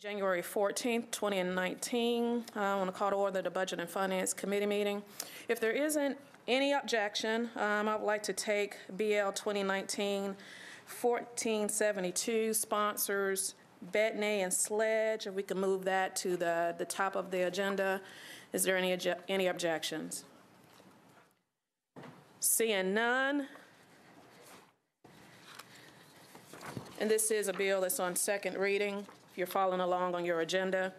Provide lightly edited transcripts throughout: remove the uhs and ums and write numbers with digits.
January 14th, 2019. I want to call to order the Budget and Finance Committee meeting. If there isn't any objection, I would like to take BL 2019-1472, sponsors Bettany and Sledge. If we can move that to the top of the agenda. Is there any objections? Seeing none. And this is a bill that's on second reading. If you're following along on your agenda.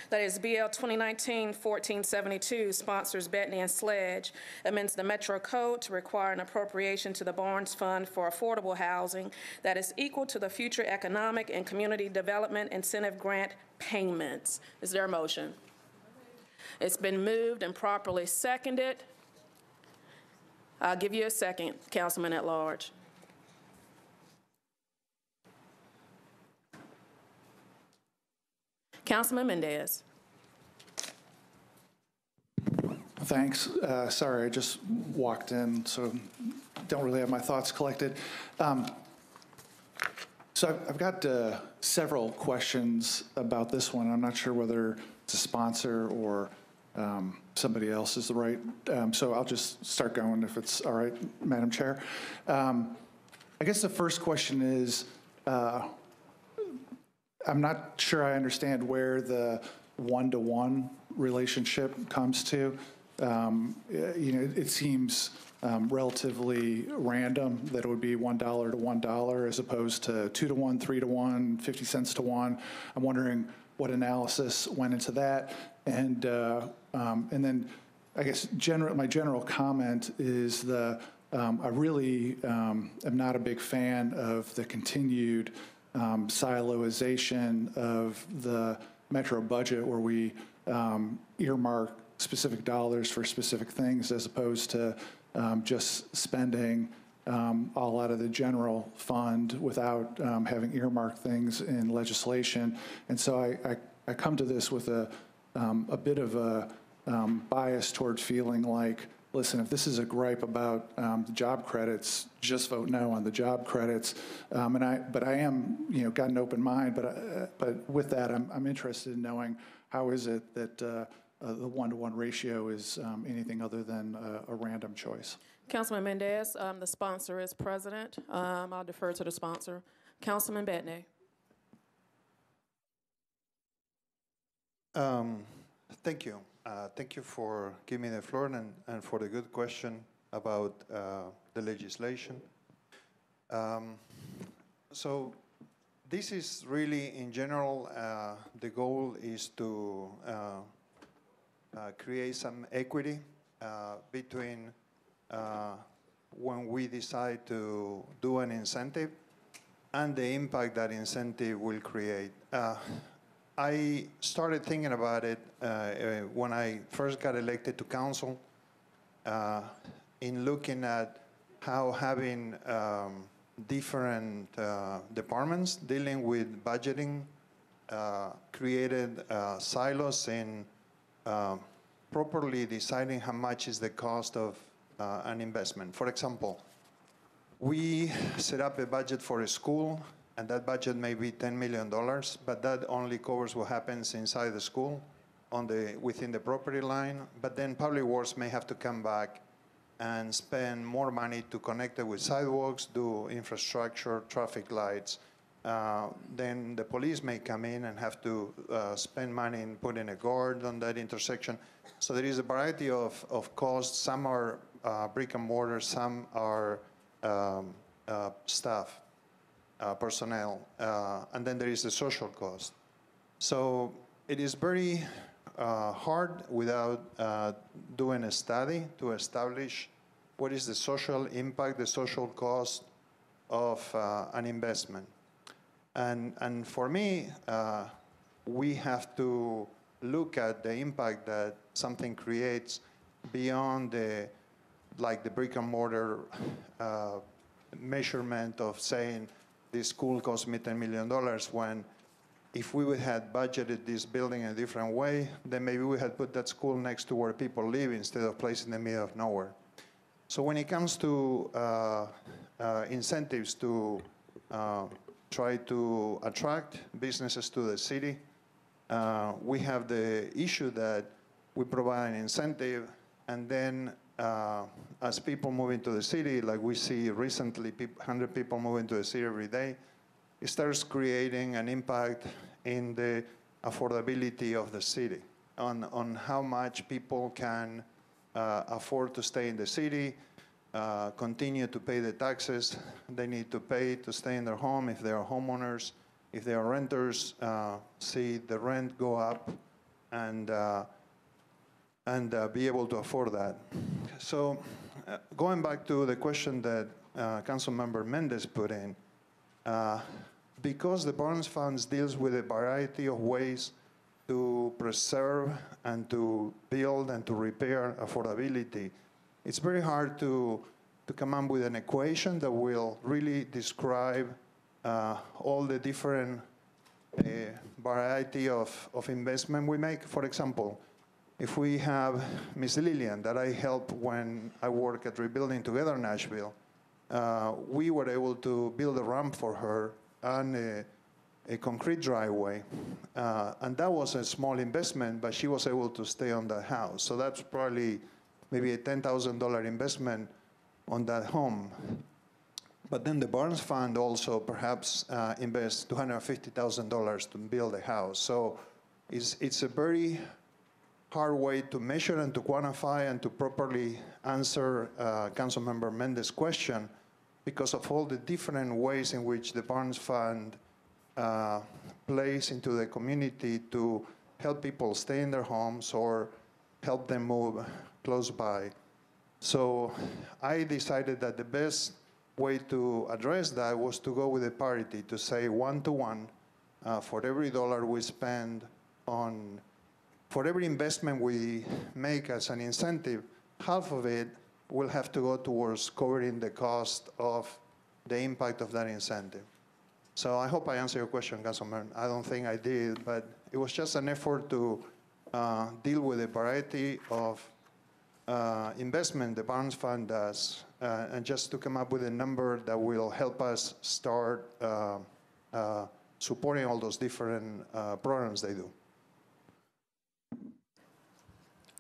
That is BL 2019-1472, sponsors Bettany and Sledge, amends the Metro Code to require an appropriation to the Barnes Fund for Affordable Housing that is equal to the future economic and community development incentive grant payments. Is there a motion? It's been moved and properly seconded. I'll give you a second, Councilman at Large. Councilman Mendez. Thanks. Sorry, I just walked in, so don't really have my thoughts collected. So I've got several questions about this one. I'm not sure whether it's a sponsor or somebody else is the right. So I'll just start going if it's all right, Madam Chair. I guess the first question is, I'm not sure I understand where the one-to-one relationship comes to. It seems relatively random that it would be $1 to $1 as opposed to 2 to 1, 3 to 1, 50 cents to 1. I'm wondering what analysis went into that, and then I guess my general comment is I really am not a big fan of the continued siloization of the Metro budget where we earmark specific dollars for specific things as opposed to just spending all out of the general fund without having earmarked things in legislation. And so I come to this with a bit of a bias toward feeling like, listen, if this is a gripe about the job credits, just vote no on the job credits. But I am, got an open mind. But with that, I'm interested in knowing how is it that the one-to-one ratio is anything other than a random choice. Councilman Mendez, the sponsor is president. I'll defer to the sponsor. Councilman Bettany. Thank you. Thank you for giving me the floor and for the good question about the legislation. So this is really, in general, the goal is to create some equity between when we decide to do an incentive and the impact that incentive will create. I started thinking about it when I first got elected to council in looking at how having different departments dealing with budgeting created silos in properly deciding how much is the cost of an investment. For example, we set up a budget for a school, and that budget may be $10 million, but that only covers what happens inside the school within the property line. But then Public Works may have to come back and spend more money to connect it with sidewalks, do infrastructure, traffic lights. Then the police may come in and have to spend money in putting a guard on that intersection. So there is a variety of costs. Some are brick and mortar, some are staff. Personnel, and then there is the social cost. So it is very hard without doing a study to establish what is the social impact, the social cost of an investment. And for me, we have to look at the impact that something creates beyond the brick and mortar measurement of saying, this school cost me $10 million, when if we would have budgeted this building in a different way, then maybe we had put that school next to where people live instead of placed in the middle of nowhere. So when it comes to incentives to try to attract businesses to the city. We have the issue that we provide an incentive, and then as people move into the city, like we see recently, 100 people move into the city every day, it starts creating an impact in the affordability of the city, on how much people can afford to stay in the city, continue to pay the taxes they need to pay to stay in their home if they are homeowners. If they are renters, see the rent go up and be able to afford that. So going back to the question that Councilmember Mendez put in, because the Barnes Funds deals with a variety of ways to preserve and to build and to repair affordability, it's very hard to come up with an equation that will really describe all the different variety of investment we make. For example, if we have Miss Lillian that I help when I work at Rebuilding Together Nashville, we were able to build a ramp for her and a concrete driveway. And that was a small investment, but she was able to stay on that house. So that's probably maybe a $10,000 investment on that home. But then the Barnes Fund also perhaps invests $250,000 to build a house. So it's a very hard way to measure and to quantify and to properly answer Councilmember Mendez's question, because of all the different ways in which the Barnes Fund plays into the community to help people stay in their homes or help them move close by. So I decided that the best way to address that was to go with a parity, to say 1-to-1 for every dollar we spend on, for every investment we make as an incentive, half of it will have to go towards covering the cost of the impact of that incentive. So I hope I answered your question, Councilman. I don't think I did, but it was just an effort to deal with a variety of investment the Barnes Fund does, and just to come up with a number that will help us start supporting all those different programs they do.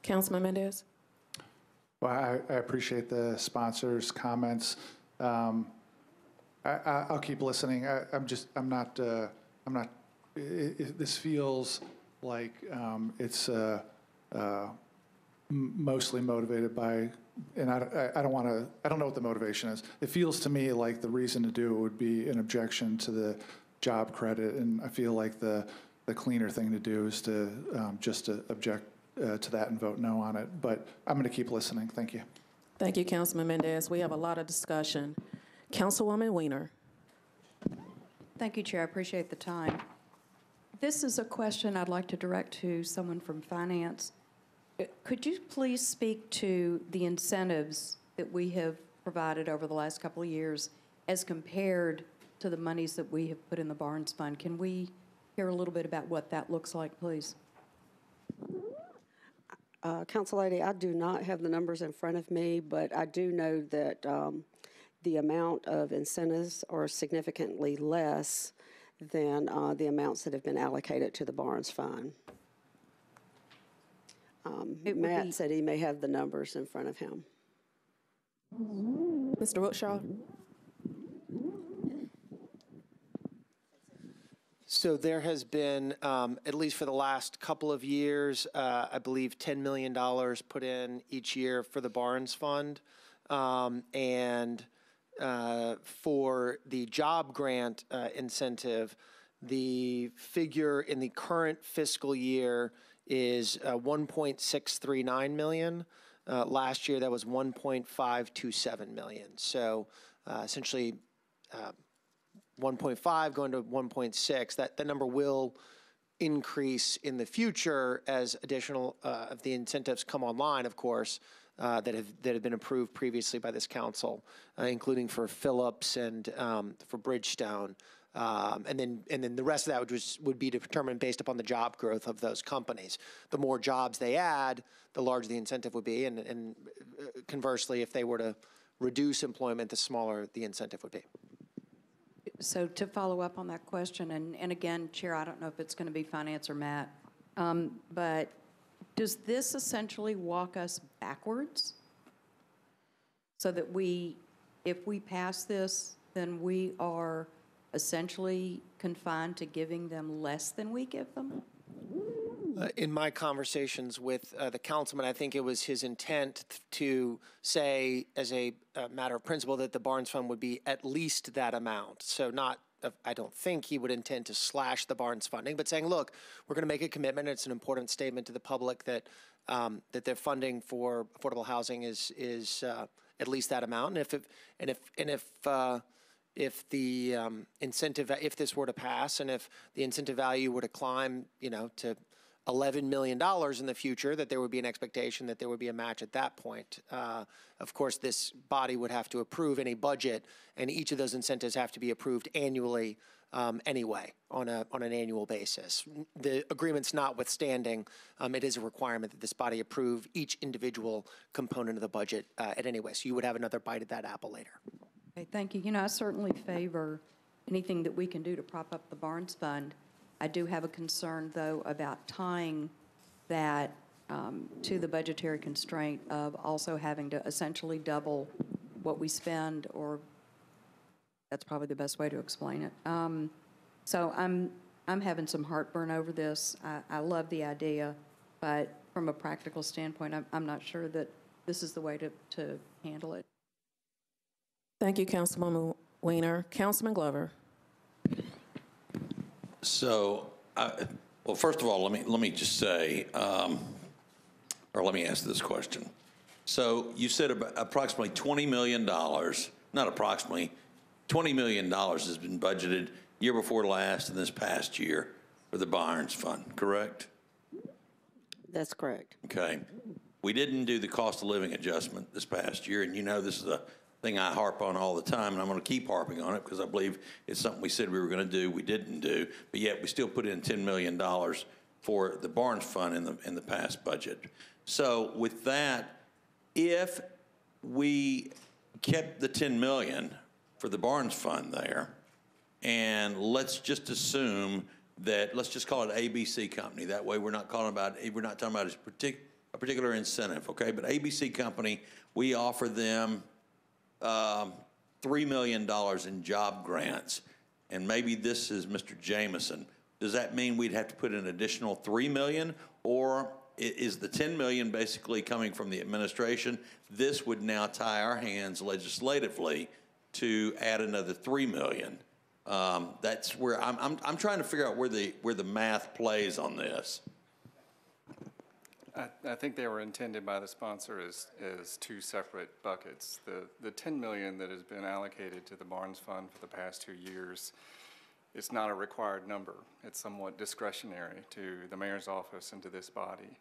Councilman Mendez? Well, I appreciate the sponsors' comments. I'll keep listening. This feels like it's mostly motivated by, and I don't know what the motivation is. It feels to me like the reason to do it would be an objection to the job credit, and I feel like the cleaner thing to do is to just to object to that and vote no on it. But I'm going to keep listening. Thank you. Thank you, Councilman Mendez. We have a lot of discussion. Councilwoman Weiner. Thank you, Chair. I appreciate the time. This is a question I'd like to direct to someone from Finance. Could you please speak to the incentives that we have provided over the last couple of years as compared to the monies that we have put in the Barnes Fund? Can we hear a little bit about what that looks like, please? Council Lady, I do not have the numbers in front of me, but I do know that the amount of incentives are significantly less than the amounts that have been allocated to the Barnes Fund. Matt said he may have the numbers in front of him. Mr. Wiltshaw? So there has been, at least for the last couple of years, I believe $10 million put in each year for the Barnes Fund. And for the job grant incentive, the figure in the current fiscal year is 1.639 million. Last year, that was 1.527 million. So essentially 1.5 going to 1.6. That number will increase in the future as additional of the incentives come online, of course, that have been approved previously by this council, including for Phillips and for Bridgestone. And then the rest of that would be determined based upon the job growth of those companies. The more jobs they add, the larger the incentive would be, and conversely, if they were to reduce employment, the smaller the incentive would be. So to follow up on that question, and again, Chair, I don't know if it's going to be Finance or Matt, but does this essentially walk us backwards? So that if we pass this, then we are essentially confined to giving them less than we give them? In my conversations with the councilman, I think it was his intent to say, as a matter of principle, that the Barnes Fund would be at least that amount. So not, I don't think he would intend to slash the Barnes funding, but saying, look, we're going to make a commitment. It's an important statement to the public that that their funding for affordable housing is at least that amount. And if the incentive, if this were to pass, and if the incentive value were to climb, to $11 million in the future, that there would be an expectation that there would be a match at that point. Of course, this body would have to approve any budget, and each of those incentives have to be approved annually anyway, on an annual basis. The agreements notwithstanding, it is a requirement that this body approve each individual component of the budget at any way. So you would have another bite at that apple later. Okay, thank you. I certainly favor anything that we can do to prop up the Barnes Fund. I do have a concern, though, about tying that to the budgetary constraint of also having to essentially double what we spend, or that's probably the best way to explain it. So I'm having some heartburn over this. I love the idea, but from a practical standpoint, I'm not sure that this is the way to handle it. Thank you, Councilwoman Weiner. Councilman Glover. So, well, first of all, let me just say, or let me ask this question. So you said about approximately $20 million, not approximately, $20 million has been budgeted year before last and this past year for the Barnes Fund, correct? That's correct. Okay. We didn't do the cost of living adjustment this past year, and this is a thing I harp on all the time, and I'm going to keep harping on it because I believe it's something we said we were going to do, we didn't do, but yet we still put in $10 million for the Barnes Fund in the past budget. So with that, if we kept the $10 million for the Barnes Fund there, and let's just assume that, let's just call it ABC Company. That way we're not talking about a particular incentive, okay? But ABC Company, we offer them $3 million in job grants, and maybe this is Mr. Jameson. Does that mean we'd have to put an additional $3 million, or is the $10 million basically coming from the administration? This would now tie our hands legislatively to add another $3 million. That's where I'm trying to figure out where the math plays on this. I think they were intended by the sponsor as two separate buckets. The $10 million that has been allocated to the Barnes Fund for the past 2 years, it's not a required number. It's somewhat discretionary to the mayor's office and to this body.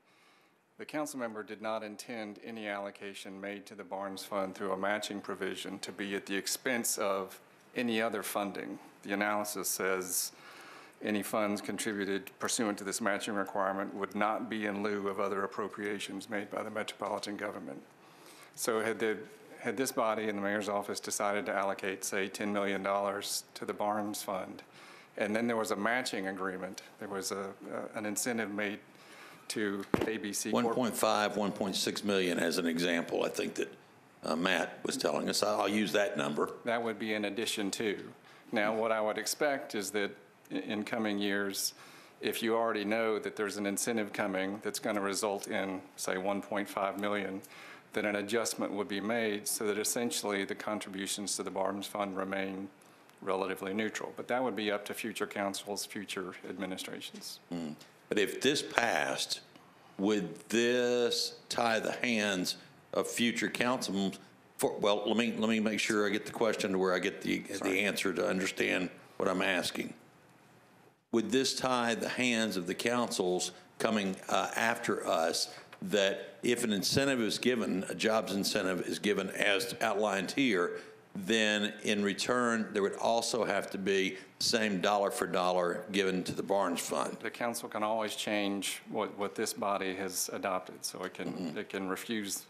The council member did not intend any allocation made to the Barnes Fund through a matching provision to be at the expense of any other funding. The analysis says any funds contributed pursuant to this matching requirement would not be in lieu of other appropriations made by the metropolitan government. So had this body and the mayor's office decided to allocate, say, $10 million to the Barnes Fund, and then there was a matching agreement, there was an incentive made to ABC 1.5, 1.6 million as an example, I think that Matt was telling us. I'll use that number. That would be in addition to. Now, what I would expect is that in coming years, if you already know that there's an incentive coming that's going to result in, say, 1.5 million, then an adjustment would be made so that essentially the contributions to the Barnes Fund remain relatively neutral. But that would be up to future councils, future administrations. But if this passed, would this tie the hands of future councilmen? Well, let me make sure I get the question to where I get the answer to understand what I'm asking. Would this tie the hands of the councils coming after us, that if an incentive is given, a jobs incentive is given as outlined here, then in return, there would also have to be the same dollar for dollar given to the Barnes Fund. The council can always change what this body has adopted, so it can refuse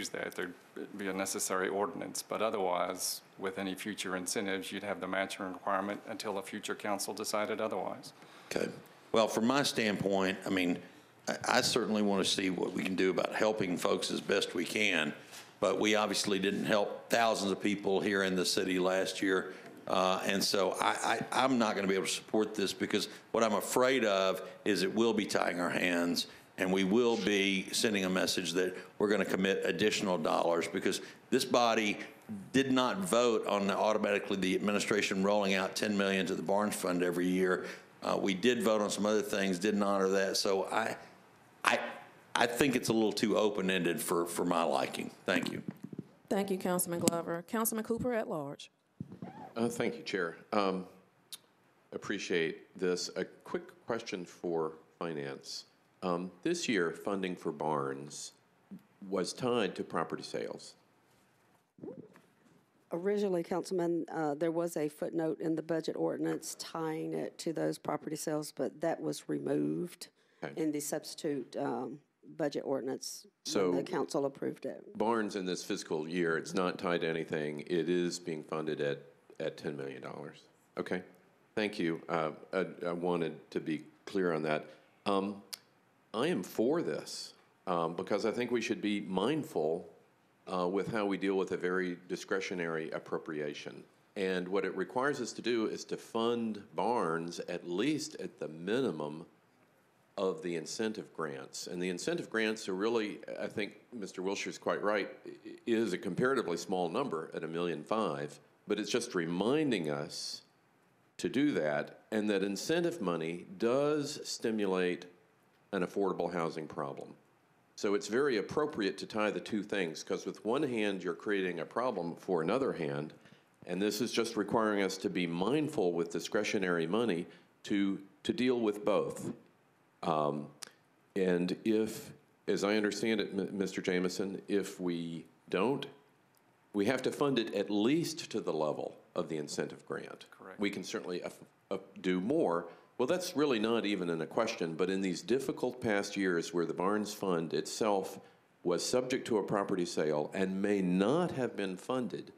that. There'd be a necessary ordinance, but otherwise, with any future incentives, you'd have the matching requirement until a future council decided otherwise. Okay. Well, from my standpoint, I mean, I certainly want to see what we can do about helping folks as best we can, but we obviously didn't help thousands of people here in the city last year. And so I'm not going to be able to support this, because what I'm afraid of is it will be tying our hands, and we will be sending a message that we're going to commit additional dollars, because this body did not vote on automatically the administration rolling out $10 million to the Barnes Fund every year. We did vote on some other things, didn't honor that. So I think it's a little too open-ended for my liking. Thank you. Thank you, Councilman Glover. Councilman Cooper at large. Thank you, Chair. Appreciate this. A quick question for Finance. This year, funding for Barnes was tied to property sales. Originally, Councilman, there was a footnote in the budget ordinance tying it to those property sales, but that was removed in the substitute budget ordinance when the council approved it. Barnes in this fiscal year, it's not tied to anything. It is being funded at $10 million. Okay, thank you. I wanted to be clear on that. I am for this because I think we should be mindful with how we deal with a very discretionary appropriation. And what it requires us to do is to fund Barnes at least at the minimum of the incentive grants. And the incentive grants are really, I think Mr. Wilshire's quite right, is a comparatively small number at $1.5 million, but it's just reminding us to do that, and that incentive money does stimulate an affordable housing problem. So it's very appropriate to tie the two things, because with one hand, you're creating a problem for another hand, and this is just requiring us to be mindful with discretionary money to deal with both. And if, as I understand it, Mr. Jameson, if we don't, we have to fund it at least to the level of the incentive grant. Correct. We can certainly do more. Well, that's really not even in a question, but in these difficult past years where the Barnes Fund itself was subject to a property sale and may not have been funded,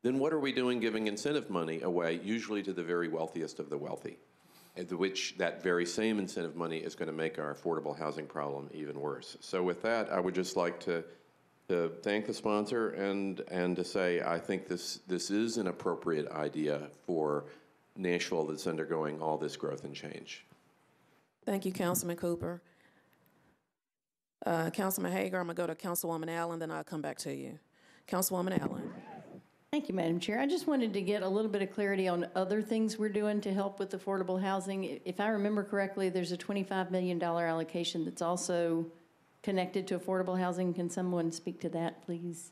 then what are we doing giving incentive money away, usually to the very wealthiest of the wealthy, which that very same incentive money is going to make our affordable housing problem even worse. So with that, I would just like to thank the sponsor and to say I think this is an appropriate idea for Nashville that's undergoing all this growth and change. Thank you, Councilman Cooper. Councilman Hager, I'm going to go to Councilwoman Allen, then I'll come back to you. Councilwoman Allen. Thank you, Madam Chair. I just wanted to get a little bit of clarity on other things we're doing to help with affordable housing. If I remember correctly, there's a $25 million allocation that's also connected to affordable housing. Can someone speak to that, please?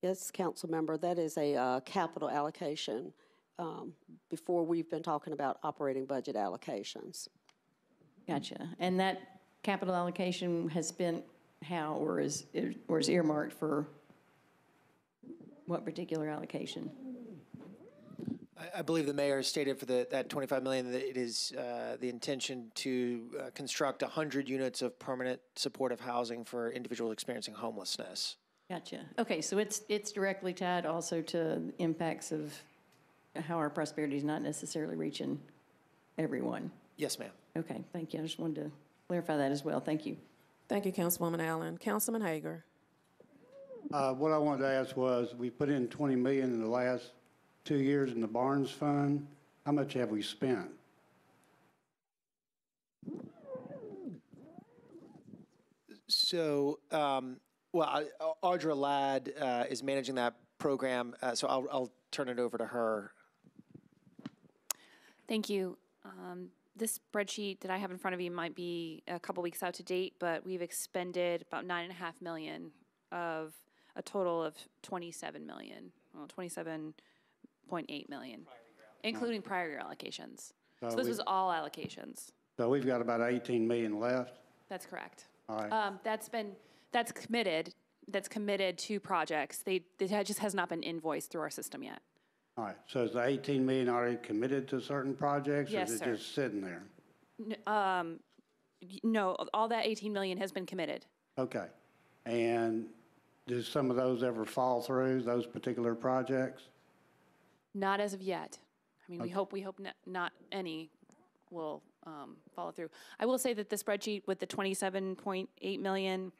Yes, council member, that is a capital allocation. Before, we've been talking about operating budget allocations. Gotcha. And that capital allocation has been how, or is earmarked for what particular allocation? I believe the mayor stated for that $25 million that it is the intention to construct 100 units of permanent supportive housing for individuals experiencing homelessness. Gotcha. Okay, so it's directly tied also to impacts of how our prosperity is not necessarily reaching everyone. Yes, ma'am. Okay, thank you. I just wanted to clarify that as well. Thank you. Thank you, Councilwoman Allen. Councilman Hager. What I wanted to ask was, we put in $20 million in the last 2 years in the Barnes Fund. How much have we spent? So, well, Audra Ladd is managing that program, so I'll turn it over to her. Thank you. This spreadsheet that I have in front of you might be a couple weeks out to date, but we've expended about $9.5 million of a total of $27 million, well, $27.8 million, including prior year allocations. So this was all allocations. So we've got about $18 million left? That's correct. All right. That's committed. that's committed to projects. It just has not been invoiced through our system yet. All right, so is the 18 million already committed to certain projects? Yes, Or is it sir. just sitting there? No, all that 18 million has been committed. Okay. And do some of those ever fall through, those particular projects? Not as of yet. I mean, we hope not any will follow through. I will say that the spreadsheet with the 27.8 million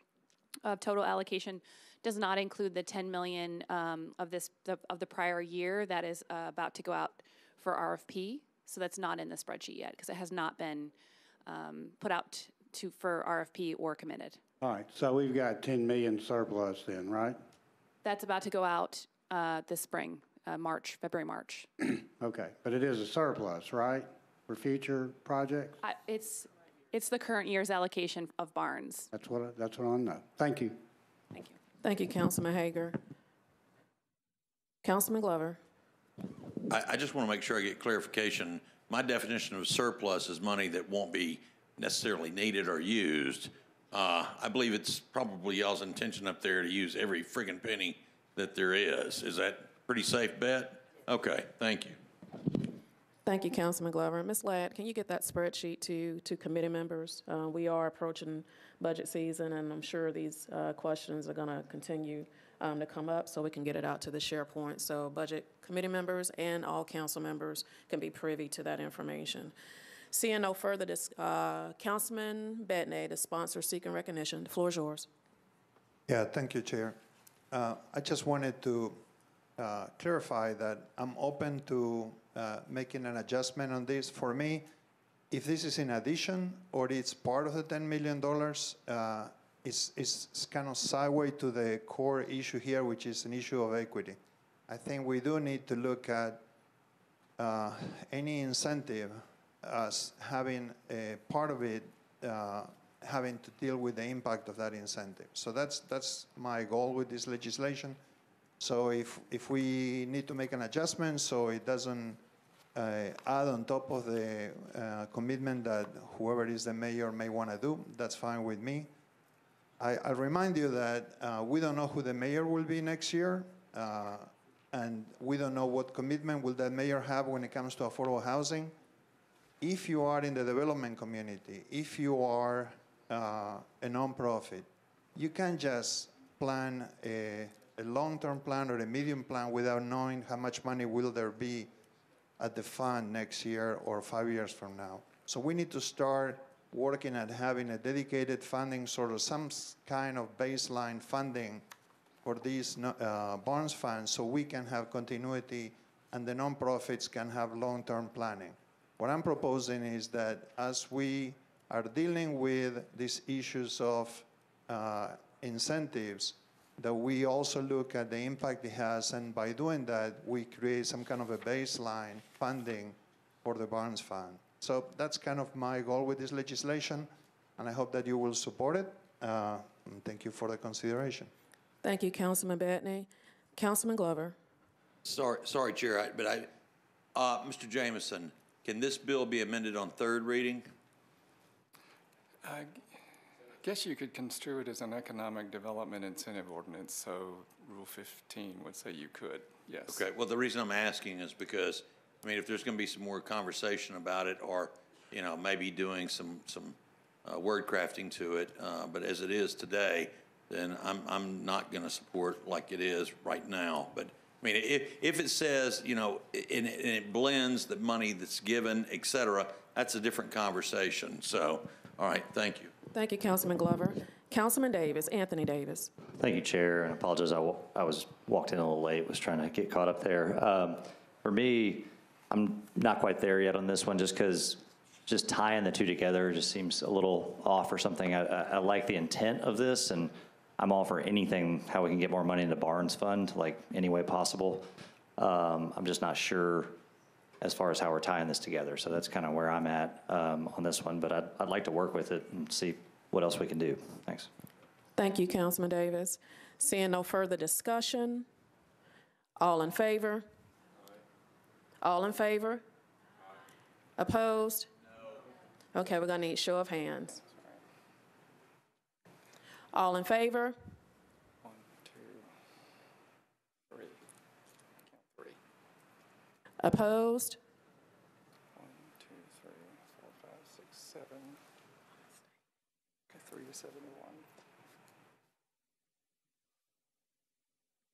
of total allocation does not include the 10 million of the prior year that is about to go out for RFP. So that's not in the spreadsheet yet because it has not been put out for RFP or committed. All right, so we've got 10 million surplus then, right? That's about to go out this spring, February, March. Okay, but it is a surplus, right, for future projects? It's the current year's allocation of Barnes. That's what I want to know. Thank you. Thank you. Thank you, Councilman Hager. Councilman Glover. I just want to make sure I get clarification. My definition of surplus is money that won't be necessarily needed or used. I believe it's probably y'all's intention up there to use every friggin' penny that there is. Is that a pretty safe bet? Okay, thank you. Thank you, Councilman Glover. Ms. Ladd, can you get that spreadsheet to committee members? We are approaching budget season, and I'm sure these questions are going to continue to come up, so we can get it out to the SharePoint. So budget committee members and all council members can be privy to that information. Seeing no further, Councilman Bettany, the sponsor seeking recognition. The floor is yours. Yeah, thank you, Chair. I just wanted to clarify that I'm open to making an adjustment on this. For me, if this is in addition or it's part of the $10 million, it's kind of sideways to the core issue here, which is an issue of equity. I think we do need to look at any incentive as having a part of it having to deal with the impact of that incentive. So that's my goal with this legislation. So if we need to make an adjustment so it doesn't add on top of the commitment that whoever is the mayor may want to do, that's fine with me. I remind you that we don't know who the mayor will be next year, and we don't know what commitment will that mayor have when it comes to affordable housing. If you are in the development community, if you are a nonprofit, you can't just plan a long-term plan or a medium plan without knowing how much money will there be at the fund next year or 5 years from now. So we need to start working at having a dedicated funding, sort of some kind of baseline funding for these bonds funds so we can have continuity and the nonprofits can have long-term planning. What I'm proposing is that as we are dealing with these issues of incentives, that we also look at the impact it has, and by doing that, we create some kind of a baseline funding for the Barnes Fund. So that's kind of my goal with this legislation, and I hope that you will support it. And thank you for the consideration. Thank you, Councilman Bettany. Councilman Glover. Sorry, Chair, but Mr. Jameson, can this bill be amended on third reading? I guess you could construe it as an economic development incentive ordinance, so Rule 15 would say you could, yes. Okay, well, the reason I'm asking is because, I mean, if there's going to be some more conversation about it or, you know, maybe doing some word crafting to it, but as it is today, then I'm not going to support like it is right now. But, I mean, if it says, you know, and it blends the money that's given, et cetera, that's a different conversation. So, all right, thank you. Thank you, Councilman Glover. Councilman Davis, Anthony Davis. Thank you, Chair, and I apologize. I was walked in a little late, was trying to get caught up there. For me, I'm not quite there yet on this one just because just tying the two together just seems a little off or something. I like the intent of this, and I'm all for anything, how we can get more money in the Barnes Fund, like any way possible. I'm just not sure as far as how we're tying this together. So that's kind of where I'm at on this one, but I'd like to work with it and see what else we can do. Thanks. Thank you, Councilman Davis. Seeing no further discussion, all in favor? All in favor? Opposed? No. Okay, we're going to need show of hands. All in favor? Opposed? 1, 2, 3, 4, 5, 6, 7. Okay, 3 to 7 to 1.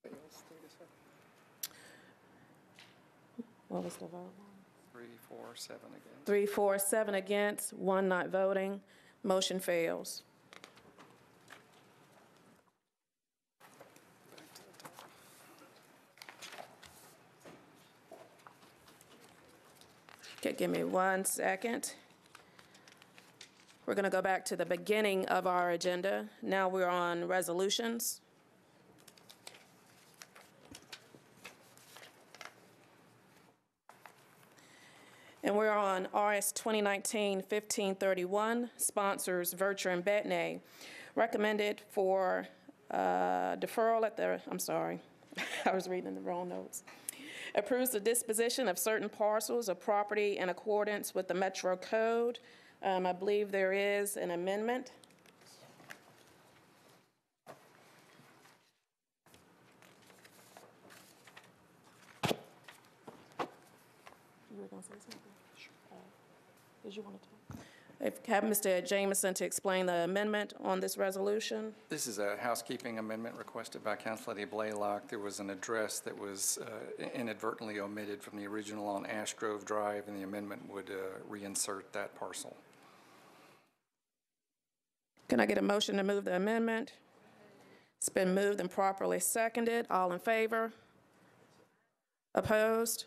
Fails 3 to 7. What was the vote? 3, 4, 7 against. 3, 4, 7 against, 1 not voting. Motion fails. Okay, give me 1 second. We're going to go back to the beginning of our agenda. Now we're on resolutions. And we're on RS 2019-1531, sponsors Verture and Betnay. Recommended for deferral at the, I'm sorry, I was reading the wrong notes. Approves the disposition of certain parcels of property in accordance with the Metro Code. I believe there is an amendment. You were going to say something? Did you want to talk? Have Mr. Jameson to explain the amendment on this resolution. This is a housekeeping amendment requested by Council Lady Blaylock. There was an address that was inadvertently omitted from the original on Ash Grove Drive, and the amendment would reinsert that parcel. Can I get a motion to move the amendment? It's been moved and properly seconded. All in favor? Opposed?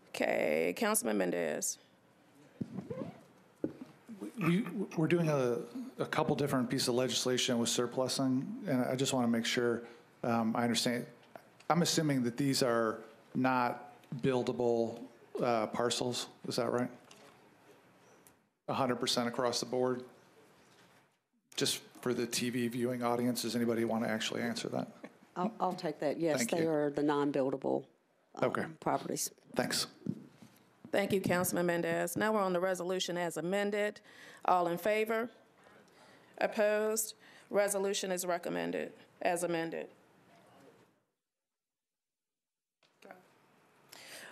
Okay, Councilman Mendez. We're doing a couple different pieces of legislation with surplusing, and I just want to make sure I understand. I'm assuming that these are not buildable parcels. Is that right? 100% across the board? Just for the TV viewing audience, does anybody want to actually answer that? I'll take that. Yes, Thank they you. are the non-buildable Okay. properties. Thanks. Thank you, Councilman Mendez. Now we're on the resolution as amended. All in favor? Opposed? Resolution is recommended as amended.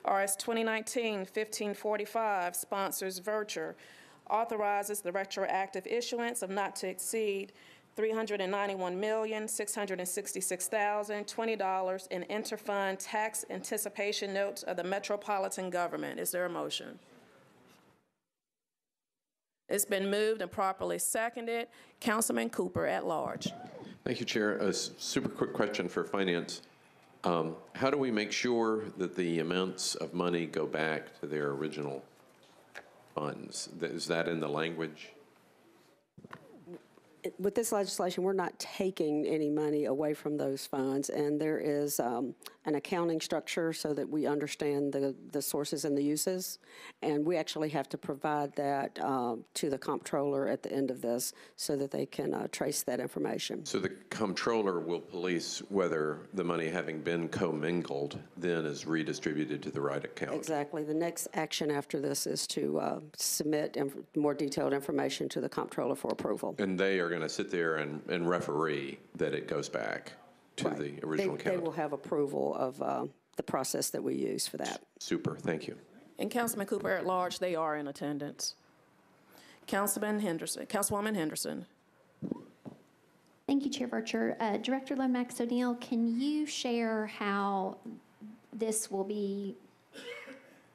RS 2019-1545, sponsors Verture, authorizes the retroactive issuance of not to exceed $391,666,020 in interfund tax anticipation notes of the metropolitan government. Is there a motion? It's been moved and properly seconded. Councilman Cooper at large. Thank you, Chair. A super quick question for Finance. How do we make sure that the amounts of money go back to their original funds? Is that in the language? With this legislation, we're not taking any money away from those funds, and there is an accounting structure so that we understand the sources and the uses, and we actually have to provide that to the comptroller at the end of this so that they can trace that information. So the comptroller will police whether the money, having been commingled, then is redistributed to the right account. Exactly. The next action after this is to submit more detailed information to the comptroller for approval. And they are going to sit there and referee that it goes back to Right. the original account. They will have approval of the process that we use for that. Super, thank you. And Councilman Cooper at large, they are in attendance. Councilwoman Henderson. Thank you, Chair Verture. Director Lomax O'Neill, can you share how this will be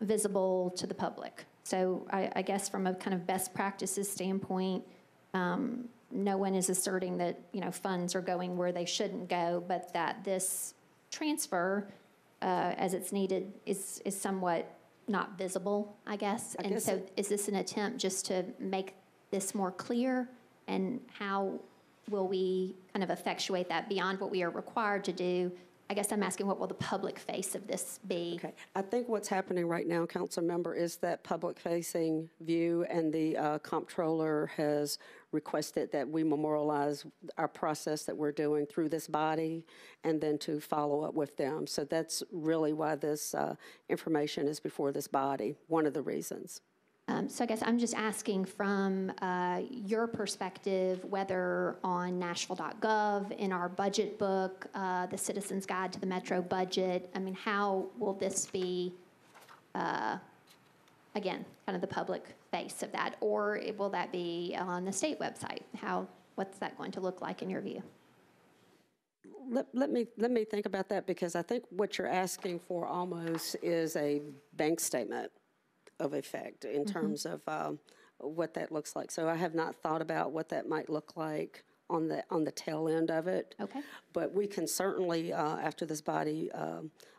visible to the public? So I guess from a kind of best practices standpoint, no one is asserting that, funds are going where they shouldn't go, but that this transfer, as it's needed, is somewhat not visible, I guess. And so is this an attempt just to make this more clear? And how will we kind of effectuate that beyond what we are required to do? I guess I'm asking, what will the public face of this be? Okay. I think what's happening right now, Council Member, is that public-facing view, and the comptroller has requested that we memorialize our process that we're doing through this body and then to follow up with them. So that's really why this information is before this body, one of the reasons. So I guess I'm just asking from your perspective, whether on Nashville.gov, in our budget book, the Citizen's Guide to the Metro Budget, how will this be again, kind of the public face of that? Or will that be on the state website? What's that going to look like in your view? Let me think about that, because I think what you're asking for almost is a bank statement of effect in terms of what that looks like. So I have not thought about what that might look like on the tail end of it. Okay. But we can certainly, after this body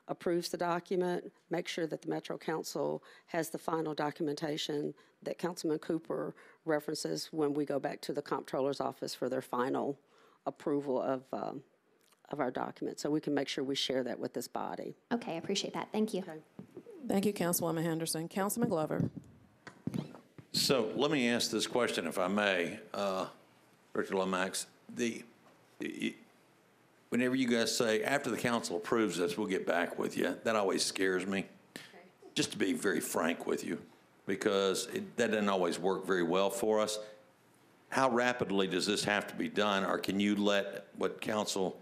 approves the document, make sure that the Metro Council has the final documentation that Councilman Cooper references when we go back to the Comptroller's office for their final approval of our document. So we can make sure we share that with this body. Okay, I appreciate that. Thank you. Okay. Thank you, Councilwoman Henderson. Councilman Glover. So let me ask this question, if I may, Director Lomax. Whenever you guys say, after the council approves this, we'll get back with you, that always scares me. Okay. Just to be very frank with you, because that doesn't always work very well for us. How rapidly does this have to be done, or can you let what the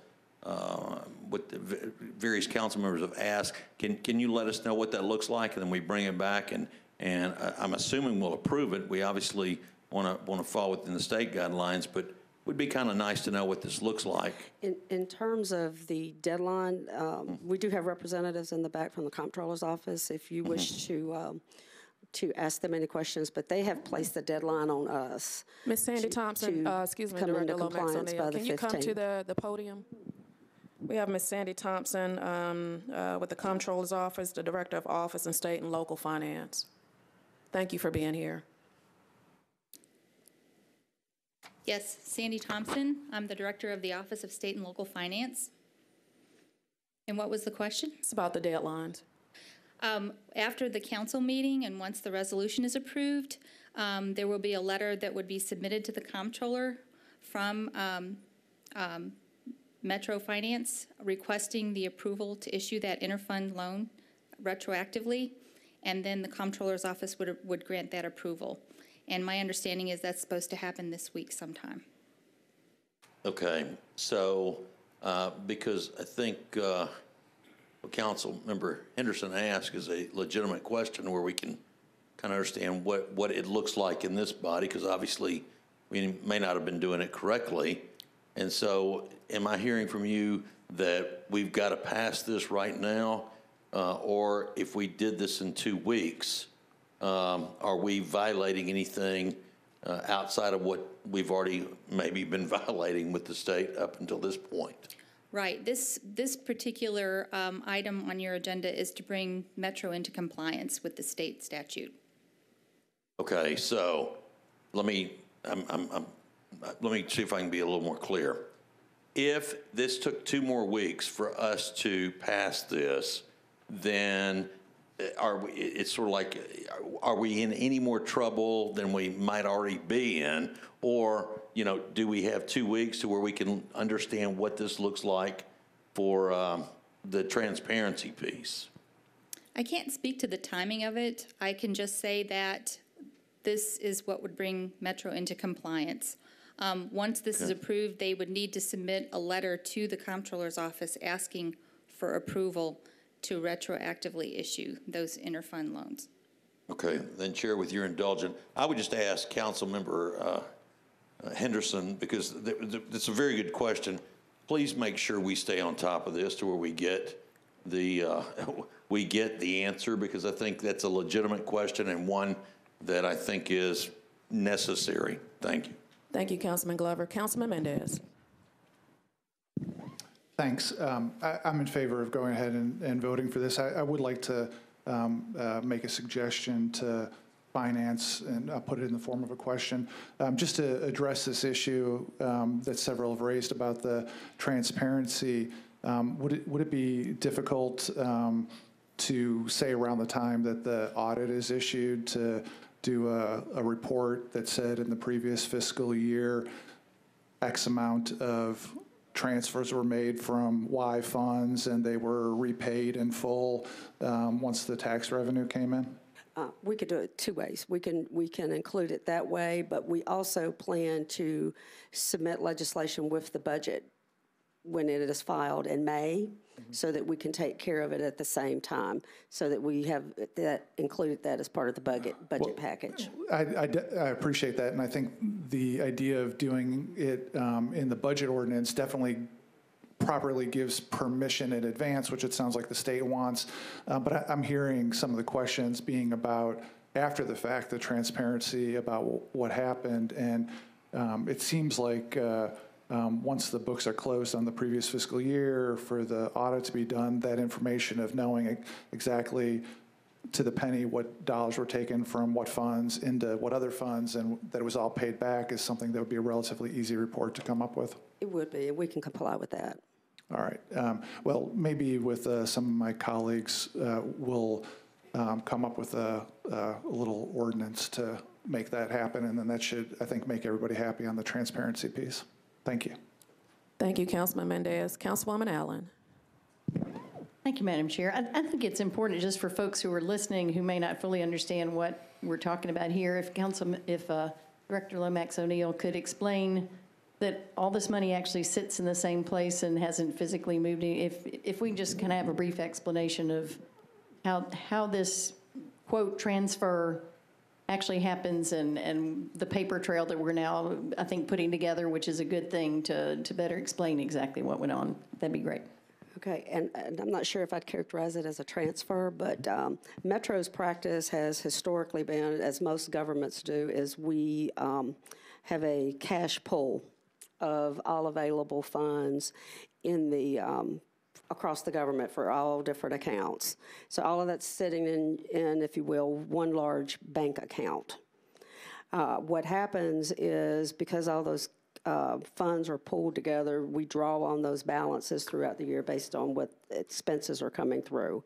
various council members have asked, can you let us know what that looks like, and then we bring it back, and I'm assuming we'll approve it. We obviously want to fall within the state guidelines, but it would be kind of nice to know what this looks like. In terms of the deadline, we do have representatives in the back from the Comptroller's office if you wish to ask them any questions, but they have placed the deadline on us. Ms. Sandy Thompson, excuse me, Director Lomax O'Neill, can you come to the podium? We have Ms. Sandy Thompson with the Comptroller's Office, the Director of Office and State and Local Finance. Thank you for being here. Yes, Sandy Thompson. I'm the Director of the Office of State and Local Finance. And what was the question? It's about the deadlines. After the council meeting and once the resolution is approved, there will be a letter that would be submitted to the comptroller from Metro Finance requesting the approval to issue that interfund loan retroactively, and then the comptroller's office would grant that approval. And my understanding is that's supposed to happen this week sometime. Okay, so because I think what Council Member Henderson asked is a legitimate question where we can kind of understand what it looks like in this body, because obviously we may not have been doing it correctly. And so am I hearing from you that we've got to pass this right now, or if we did this in 2 weeks, are we violating anything outside of what we've already maybe been violating with the state up until this point? Right. This particular item on your agenda is to bring Metro into compliance with the state statute. Okay, so let me see if I can be a little more clear. If this took 2 more weeks for us to pass this, then it's sort of like, are we in any more trouble than we might already be in? Or, do we have 2 weeks to where we can understand what this looks like for the transparency piece? I can't speak to the timing of it. I can just say that this is what would bring Metro into compliance. Once this is approved, they would need to submit a letter to the comptroller's office asking for approval to retroactively issue those interfund loans. Okay, then Chair, with your indulgence, I would just ask Council Member Henderson, because it's a very good question. Please make sure we stay on top of this to where we get the answer, because I think that's a legitimate question and one that I think is necessary. Thank you. Thank you, Councilman Glover. Councilman Mendez. Thanks. I'm in favor of going ahead and voting for this. I would like to make a suggestion to Finance, and I'll put it in the form of a question, just to address this issue that several have raised about the transparency. Would it be difficult to say around the time that the audit is issued to do a report that said in the previous fiscal year X amount of transfers were made from Y funds and they were repaid in full once the tax revenue came in? We could do it 2 ways. We can include it that way, but we also plan to submit legislation with the budget when it is filed in May, so that we can take care of it at the same time, so that we have that included that as part of the budget package. I appreciate that, and I think the idea of doing it in the budget ordinance definitely properly gives permission in advance, which it sounds like the state wants. But I'm hearing some of the questions being about after the fact, the transparency about what happened, and it seems like once the books are closed on the previous fiscal year, for the audit to be done, that information of knowing exactly to the penny what dollars were taken from what funds into what other funds and that it was all paid back is something that would be a relatively easy report to come up with. It would be, and we can comply with that. All right. Well, maybe with some of my colleagues, we'll come up with a little ordinance to make that happen, and then that should, I think, make everybody happy on the transparency piece. Thank you. Thank you, Councilman Mendez. Councilwoman Allen. Thank you, Madam Chair. I think it's important just for folks who are listening who may not fully understand what we're talking about here, if Director Lomax O'Neill could explain that all this money actually sits in the same place and hasn't physically moved. If we can just kind of have a brief explanation of how this, quote, transfer actually happens and the paper trail that we're now, I think, putting together, which is a good thing to better explain exactly what went on. That'd be great. Okay, and I'm not sure if I'd characterize it as a transfer, but Metro's practice has historically been, as most governments do, is we have a cash pool of all available funds in the across the government for all different accounts. So all of that's sitting in, if you will, one large bank account. What happens is, because all those funds are pooled together, we draw on those balances throughout the year based on what expenses are coming through.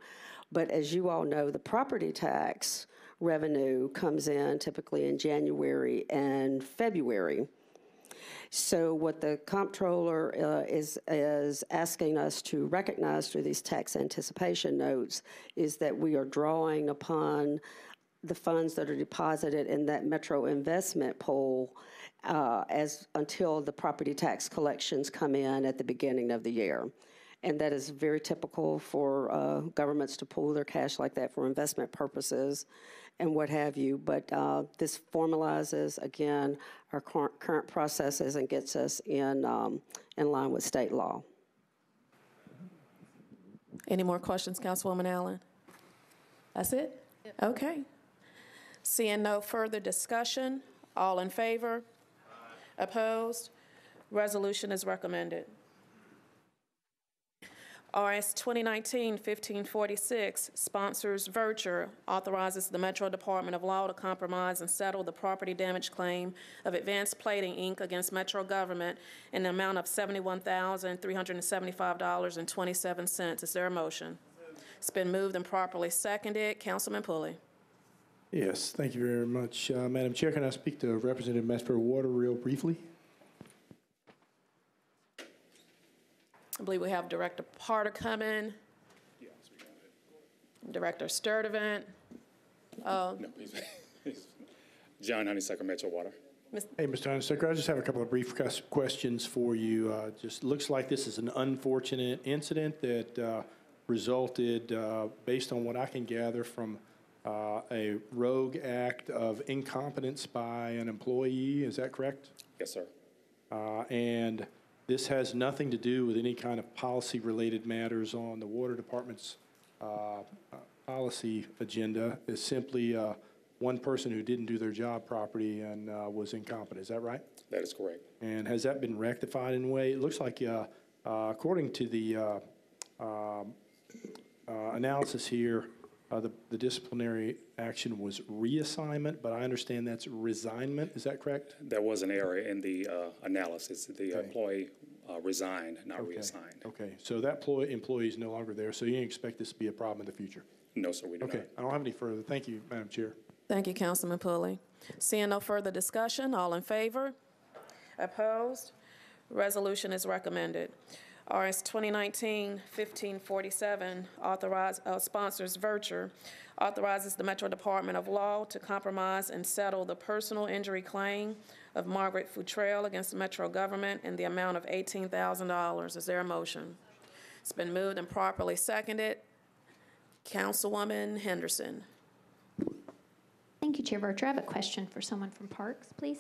But as you all know, the property tax revenue comes in typically in January and February. So what the comptroller is asking us to recognize through these tax anticipation notes is that we are drawing upon the funds that are deposited in that Metro investment pool until the property tax collections come in at the beginning of the year. And that is very typical for governments to pool their cash like that for investment purposes and what have you. But this formalizes, again, our current processes and gets us in line with state law. Any more questions, Councilwoman Allen? That's it? Yep. Okay. Seeing no further discussion, all in favor? Aye. Opposed? Resolution is recommended. RS 2019-1546 sponsors Virture, authorizes the Metro Department of Law to compromise and settle the property damage claim of Advanced Plating, Inc. against Metro government in the amount of $71,375.27. Is there a motion? It's been moved and properly seconded. Councilman Pulley. Yes, thank you very much. Madam Chair, can I speak to Representative Mesper Water real briefly? I believe we have Director Parter coming. Yes, we got it. Director Sturdivant. No, please. John Honeysuckle, Metro Water. Hey, Mr. Honeysuckle, I just have a couple of brief questions for you. Just looks like this is an unfortunate incident that resulted, based on what I can gather, from a rogue act of incompetence by an employee. Is that correct? Yes, sir. And this has nothing to do with any kind of policy-related matters on the Water Department's policy agenda. It's simply one person who didn't do their job properly and was incompetent. Is that right? That is correct. And has that been rectified in a way? It looks like, according to the analysis here, the disciplinary action was reassignment, but I understand that's resignment. Is that correct? There was an error in the analysis. The employee resigned, not reassigned. Okay, so that employee is no longer there, so you didn't expect this to be a problem in the future? No, sir, we do not. Okay, I don't have any further. Thank you, Madam Chair. Thank you, Councilman Pulley. Seeing no further discussion, all in favor? Opposed? Resolution is recommended. RS 2019-1547, sponsors Virture, authorizes the Metro Department of Law to compromise and settle the personal injury claim of Margaret Futrell against the Metro government in the amount of $18,000. Is there a motion? It's been moved and properly seconded. Councilwoman Henderson. Thank you, Chair Vircher. I have a question for someone from Parks, please.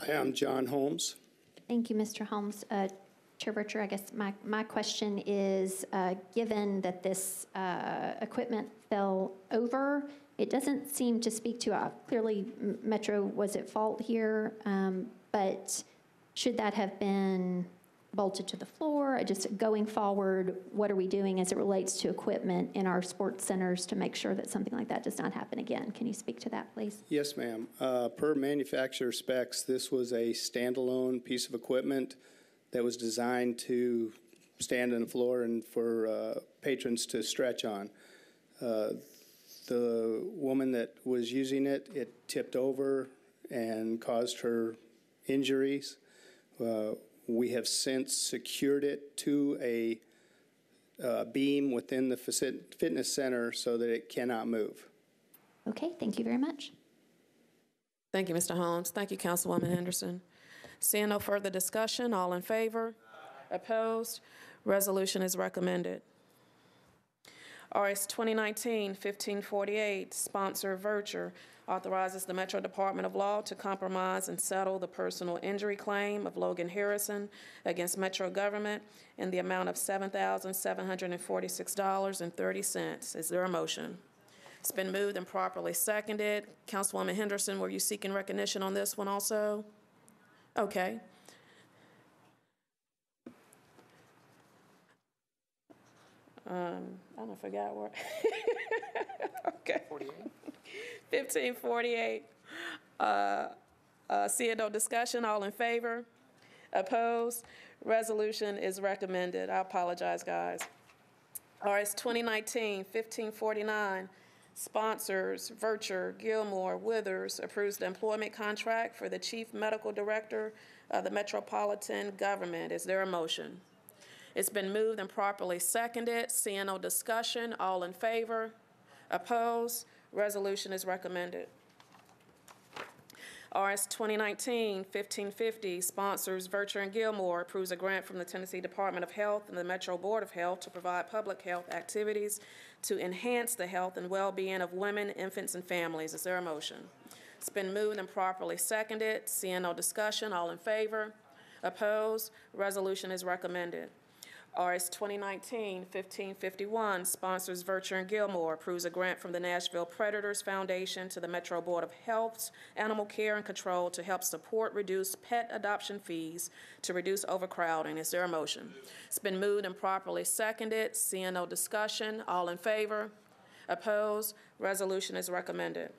Hi, I'm John Holmes. Thank you, Mr. Holmes. Chair Vircher, I guess my question is, given that this equipment fell over, it doesn't seem to speak to, clearly Metro was at fault here, but should that have been bolted to the floor? Just going forward, what are we doing as it relates to equipment in our sports centers to make sure that something like that does not happen again? Can you speak to that, please? Yes, ma'am. Per manufacturer specs, this was a standalone piece of equipment that was designed to stand on the floor and for patrons to stretch on. The woman that was using it, it tipped over and caused her injuries. We have since secured it to a beam within the fitness center so that it cannot move. Okay, thank you very much. Thank you, Mr. Holmes. Thank you, Councilwoman Henderson. Seeing no further discussion, all in favor? Opposed? Resolution is recommended. RS 2019-1548, sponsor Virture, authorizes the Metro Department of Law to compromise and settle the personal injury claim of Logan Harrison against Metro government in the amount of $7,746.30. Is there a motion? It's been moved and properly seconded. Councilwoman Henderson, were you seeking recognition on this one also? Okay. I forgot where. Okay. 1548. Seeing no discussion, all in favor? Opposed? Resolution is recommended. I apologize, guys. RS 2019-1549, sponsors Virture, Gilmore, Withers, approves the employment contract for the Chief Medical Director of the Metropolitan Government. Is there a motion? It's been moved and properly seconded. Seeing no discussion, all in favor? Opposed? Resolution is recommended. RS 2019-1550, sponsors Virture and Gilmore, approves a grant from the Tennessee Department of Health and the Metro Board of Health to provide public health activities to enhance the health and well-being of women, infants, and families. Is there a motion? It's been moved and properly seconded. Seeing no discussion, all in favor? Opposed? Resolution is recommended. RS 2019-1551, sponsors Virture and Gilmore, approves a grant from the Nashville Predators Foundation to the Metro Board of Health's Animal Care and Control to help support reduce pet adoption fees to reduce overcrowding. Is there a motion? It's been moved and properly seconded. Seeing no discussion, all in favor? Opposed? Resolution is recommended.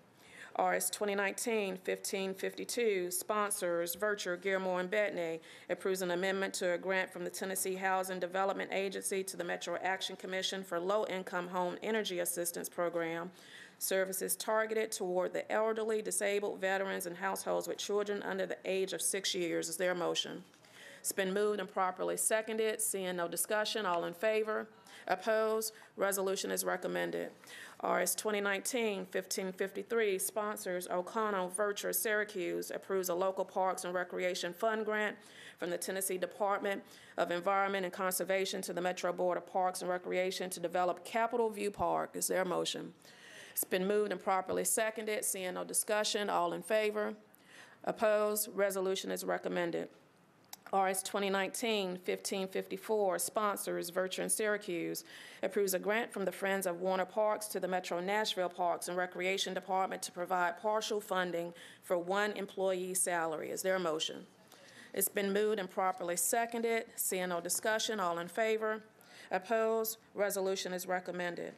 RS 2019-1552, sponsors Virture, Gilmore, and Bettany, approves an amendment to a grant from the Tennessee Housing Development Agency to the Metro Action Commission for Low-Income Home Energy Assistance Program, services targeted toward the elderly, disabled, veterans, and households with children under the age of 6 years. Is there a motion? It's been moved and properly seconded. Seeing no discussion, all in favor? Opposed? Resolution is recommended. RS 2019-1553, sponsors O'Connell, Virture, Syracuse, approves a local parks and recreation fund grant from the Tennessee Department of Environment and Conservation to the Metro Board of Parks and Recreation to develop Capitol View Park. Is there a motion? It's been moved and properly seconded. Seeing no discussion, all in favor? Opposed? Resolution is recommended. RS 2019-1554, sponsors Virture and Syracuse, approves a grant from the Friends of Warner Parks to the Metro Nashville Parks and Recreation Department to provide partial funding for one employee's salary. Is there a motion? It's been moved and properly seconded. Seeing no discussion, all in favor? Opposed? Resolution is recommended.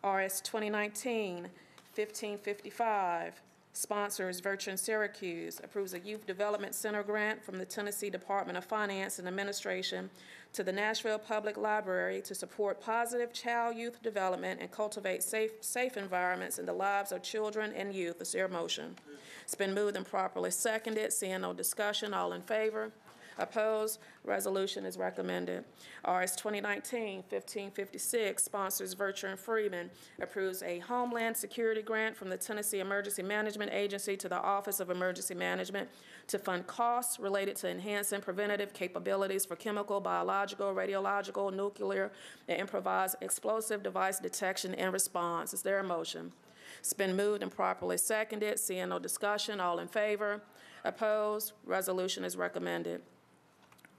RS 2019-1555, Sponsors, Virtue Syracuse, approves a Youth Development Center grant from the Tennessee Department of Finance and Administration to the Nashville Public Library to support positive child-youth development and cultivate safe environments in the lives of children and youth. Is there a motion? It's been moved and properly seconded. Seeing no discussion, all in favor? Opposed? Resolution is recommended. RS 2019-1556, sponsors Virtue and Freeman, approves a Homeland Security grant from the Tennessee Emergency Management Agency to the Office of Emergency Management to fund costs related to enhancing preventative capabilities for chemical, biological, radiological, nuclear, and improvised explosive device detection and response. Is there a motion? It's been moved and properly seconded. Seeing no discussion, all in favor? Opposed? Resolution is recommended.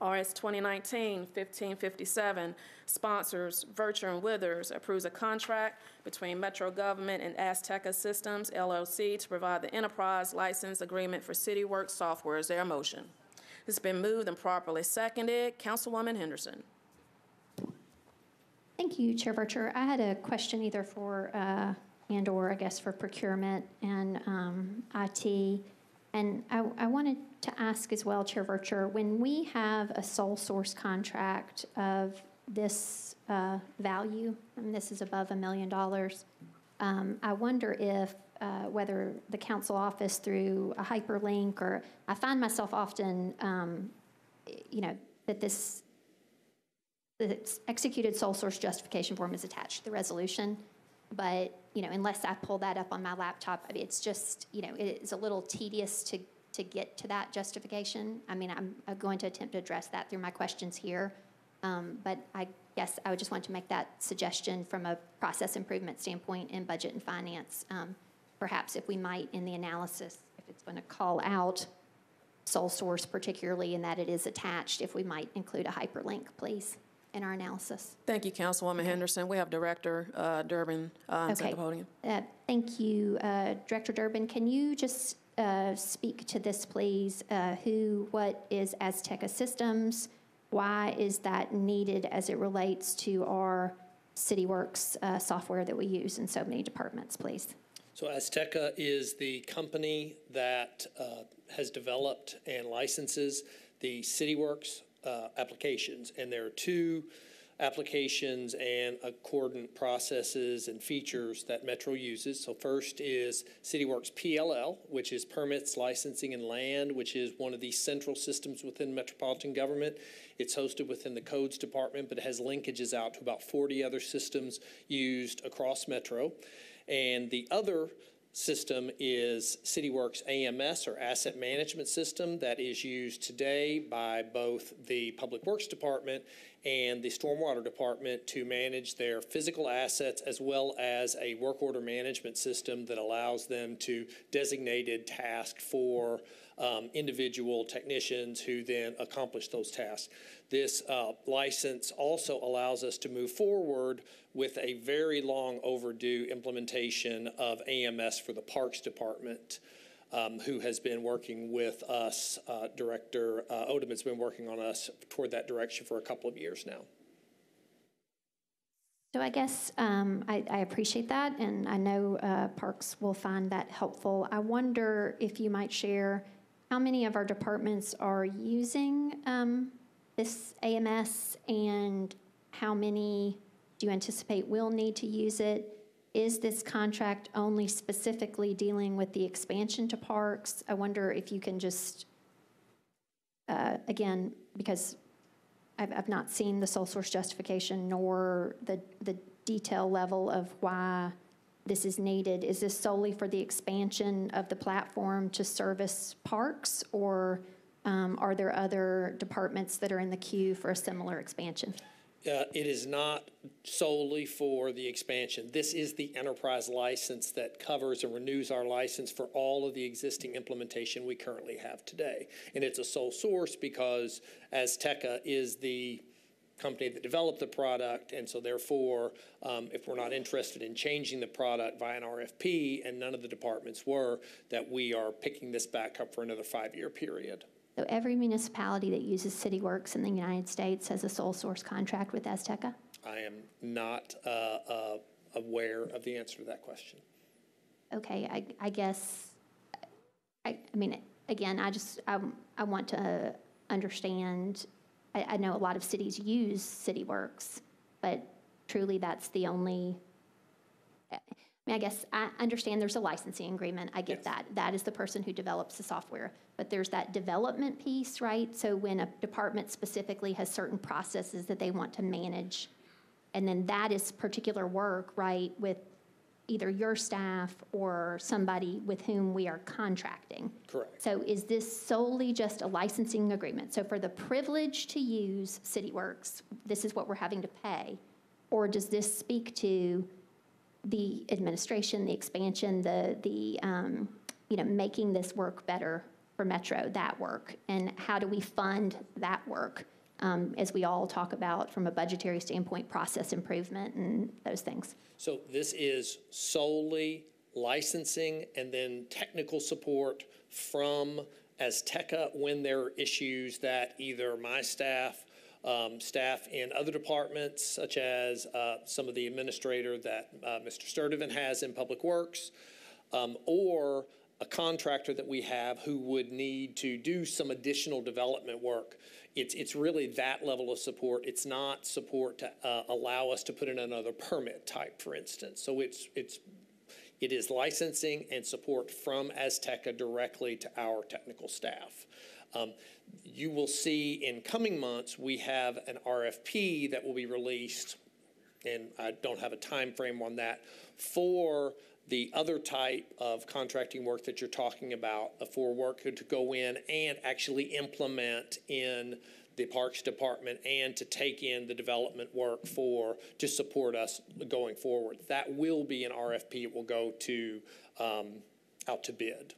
RS 2019-1557, sponsors Virtue and Withers, approves a contract between Metro Government and Azteca Systems, LLC, to provide the enterprise license agreement for CityWorks software. Is there a motion? It's been moved and properly seconded. Councilwoman Henderson. Thank you, Chair Bircher. I had a question either for and or I guess for procurement and IT. And I wanted to ask as well, Chair Bircher, when we have a sole source contract of this value, and this is above $1 million, I wonder if whether the council office through a hyperlink, or I find myself often, that this executed sole source justification form is attached to the resolution. But, unless I pull that up on my laptop, it's just, it is a little tedious to get to that justification. I mean, I'm going to attempt to address that through my questions here. But I guess I would just want to make that suggestion from a process improvement standpoint in budget and finance. Perhaps if we might, in the analysis, if it's going to call out sole source particularly and that it is attached, if we might include a hyperlink, please, in our analysis. Thank you, Councilwoman Henderson. We have Director Durbin at the podium. Thank you, Director Durbin. Can you just speak to this, please? What is Azteca Systems? Why is that needed as it relates to our CityWorks software that we use in so many departments, please? So Azteca is the company that has developed and licenses the CityWorks applications, and there are two applications and accordant processes and features that Metro uses. So first is CityWorks PLL, which is permits, licensing, and land, which is one of the central systems within metropolitan government. It's hosted within the codes department, but it has linkages out to about 40 other systems used across Metro. And the other system is CityWorks AMS, or Asset Management System, that is used today by both the Public Works Department and the Stormwater Department to manage their physical assets, as well as a work order management system that allows them to designated tasks for individual technicians who then accomplish those tasks. This license also allows us to move forward with a very long overdue implementation of AMS for the Parks Department, who has been working with us. Director Odom has been working on us toward that direction for a couple of years now. So I guess I appreciate that, and I know Parks will find that helpful. I wonder if you might share how many of our departments are using this AMS, and how many do you anticipate will need to use it? Is this contract only specifically dealing with the expansion to parks? I wonder if you can just, again, because I've not seen the sole source justification nor the detail level of why this is needed. Is this solely for the expansion of the platform to service parks, or are there other departments that are in the queue for a similar expansion? It is not solely for the expansion. This is the enterprise license that covers and renews our license for all of the existing implementation we currently have today. And it's a sole source because Azteca is the company that developed the product, and so therefore, if we're not interested in changing the product via an RFP, and none of the departments were, that we are picking this back up for another 5-year period. So every municipality that uses CityWorks in the United States has a sole source contract with Azteca? I am not aware of the answer to that question. Okay, I guess I mean, again, I want to understand, I know a lot of cities use CityWorks, but truly that's the only, I mean, I guess I understand there's a licensing agreement. I get that. That is the person who develops the software. But there's that development piece, right? So when a department specifically has certain processes that they want to manage, and then that is particular work, right, with either your staff or somebody with whom we are contracting. Correct. So is this solely just a licensing agreement? So for the privilege to use CityWorks, this is what we're having to pay? Or does this speak to the administration, the expansion, making this work better for Metro, that work? And how do we fund that work as we all talk about from a budgetary standpoint, process improvement and those things? So this is solely licensing and then technical support from Azteca when there are issues that either my staff, staff in other departments, such as some of the administrator that Mr. Sturdivant has in Public Works, or a contractor that we have who would need to do some additional development work. It's really that level of support. It's not support to allow us to put in another permit type, for instance. So it is licensing and support from Azteca directly to our technical staff. You will see in coming months, we have an RFP that will be released, and I don't have a time frame on that, for the other type of contracting work that you're talking about, for work to go in and actually implement in the Parks Department and to take in the development work to support us going forward. That will be an RFP. It will go to out to bid.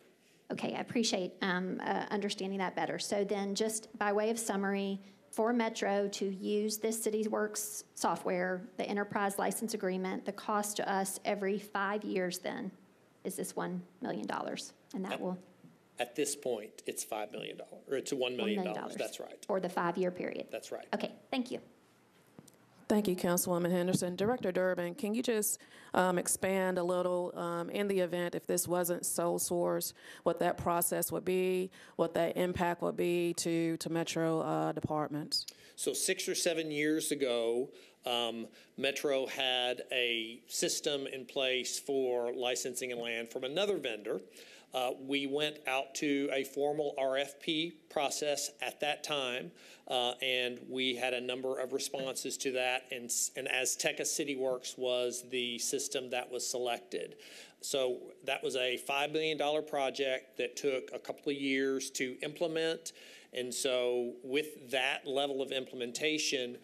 Okay, I appreciate understanding that better. So then just by way of summary, for Metro to use this CityWorks software, the enterprise license agreement, the cost to us every 5 years then is this $1 million. And that will... At this point, it's $5 million, or it's $1 million. That's right. For the 5-year period. That's right. Okay, thank you. Thank you, Councilwoman Henderson. Director Durbin, can you just expand a little in the event if this wasn't sole source, what that process would be, what that impact would be to Metro departments? So 6 or 7 years ago, Metro had a system in place for licensing and land from another vendor. We went out to a formal RFP process at that time, and we had a number of responses to that, and Azteca CityWorks was the system that was selected. So that was a $5 million project that took a couple of years to implement, and so with that level of implementation,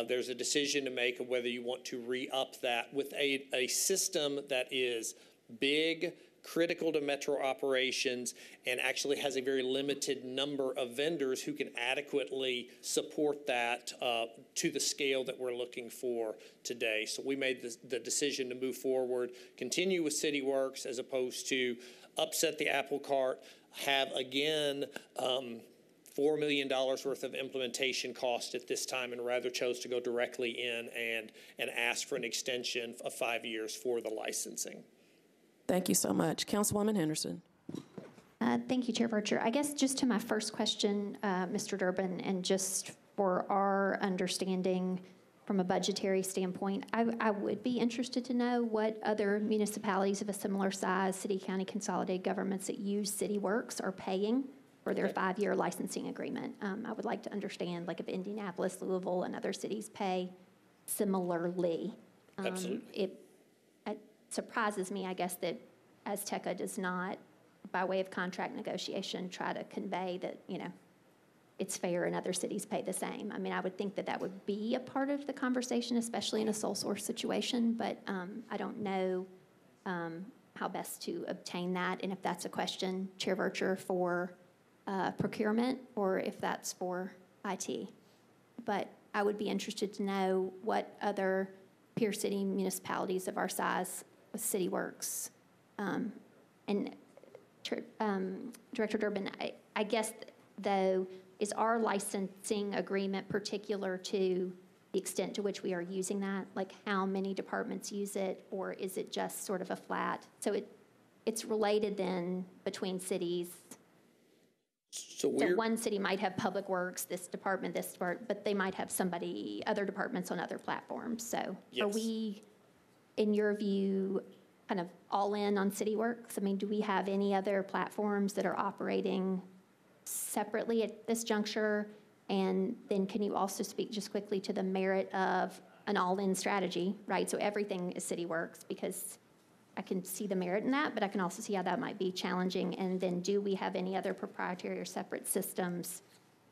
there's a decision to make of whether you want to re-up that with a system that is big, critical to Metro operations, and actually has a very limited number of vendors who can adequately support that to the scale that we're looking for today. So we made the decision to move forward, continue with CityWorks as opposed to upset the apple cart, have again $4 million worth of implementation cost at this time, and rather chose to go directly in and ask for an extension of 5 years for the licensing. Thank you so much. Councilwoman Henderson. Thank you, Chair Vercher. I guess just to my first question, Mr. Durbin, and just for our understanding from a budgetary standpoint, I would be interested to know what other municipalities of a similar size, city, county, consolidated governments that use CityWorks are paying for their 5-year licensing agreement. I would like to understand, like if Indianapolis, Louisville, and other cities pay similarly. Absolutely. It surprises me, I guess, that Azteca does not, by way of contract negotiation, try to convey that, it's fair and other cities pay the same. I mean, I would think that that would be a part of the conversation, especially in a sole source situation, but I don't know how best to obtain that, and if that's a question, Chair Vercher, for procurement, or if that's for IT. But I would be interested to know what other peer city municipalities of our size with CityWorks. And Director Durbin, I guess, though, is our licensing agreement particular to the extent to which we are using that? Like how many departments use it, or is it just sort of a flat? So it's related then between cities So one city might have Public Works, this department, but they might have other departments on other platforms. So are we, in your view, kind of all in on City Works? I mean, do we have any other platforms that are operating separately at this juncture? And then can you also speak just quickly to the merit of an all-in strategy, right? So everything is City Works, because I can see the merit in that, but I can also see how that might be challenging. And then do we have any other proprietary or separate systems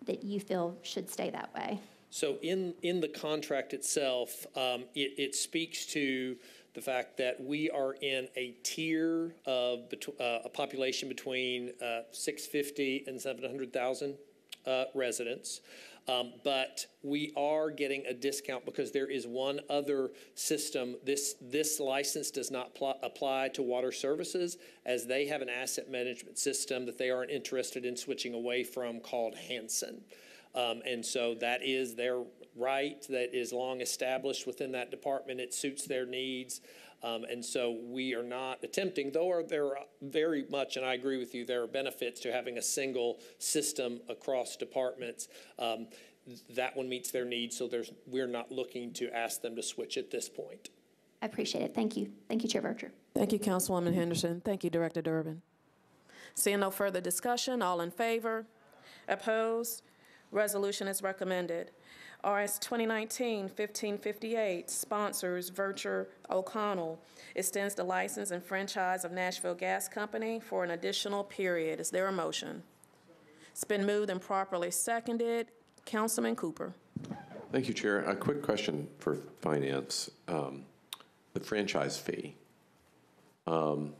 that you feel should stay that way? So in the contract itself, it speaks to the fact that we are in a tier of a population between 650 and 700,000 residents. But we are getting a discount because there is one other system. This license does not apply to water services, as they have an asset management system that they aren't interested in switching away from called Hanson. And so that is their right, that is long established within that department. It suits their needs. And so we are not attempting, though there are very much, and I agree with you, there are benefits to having a single system across departments. That one meets their needs, so we're not looking to ask them to switch at this point. I appreciate it. Thank you. Thank you, Chair Vercher. Thank you, Councilwoman Henderson. Thank you, Director Durbin. Seeing no further discussion, all in favor? Opposed? Resolution is recommended. RS 2019-1558, sponsors Vercher O'Connell, extends the license and franchise of Nashville Gas Company for an additional period. Is there a motion? It's been moved and properly seconded. Councilman Cooper. Thank you, Chair. A quick question for Finance. The franchise fee on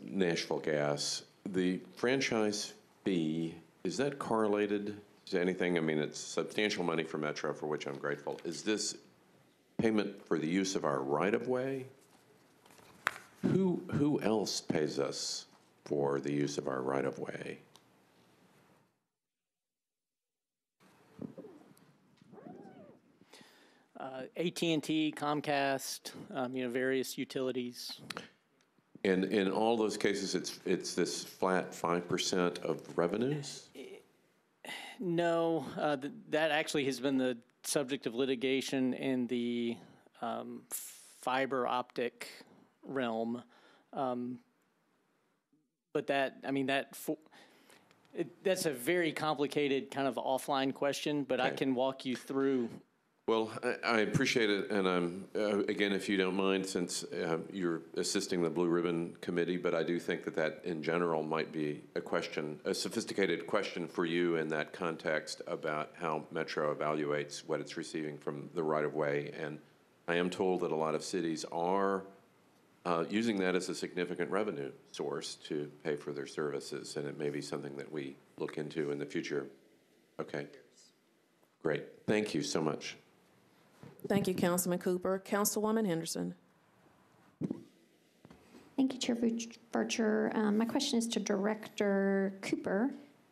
Nashville Gas, the franchise fee, is that correlated to anything? I mean, it's substantial money for Metro, for which I'm grateful. Is this payment for the use of our right-of-way? Who else pays us for the use of our right-of-way? AT&T, Comcast, various utilities. And in all those cases, it's this flat 5% of revenues? No, that actually has been the subject of litigation in the fiber optic realm. But that's a very complicated kind of offline question, but okay. I can walk you through. Well, I appreciate it, and I'm, again, if you don't mind, since you're assisting the Blue Ribbon Committee, but I do think that in general might be a sophisticated question for you in that context about how Metro evaluates what it's receiving from the right-of-way. And I am told that a lot of cities are using that as a significant revenue source to pay for their services, and it may be something that we look into in the future. Okay. Great. Thank you so much. Thank you, Councilman Cooper. Councilwoman Henderson. Thank you, Chair Vercher. My question is to Director Cooper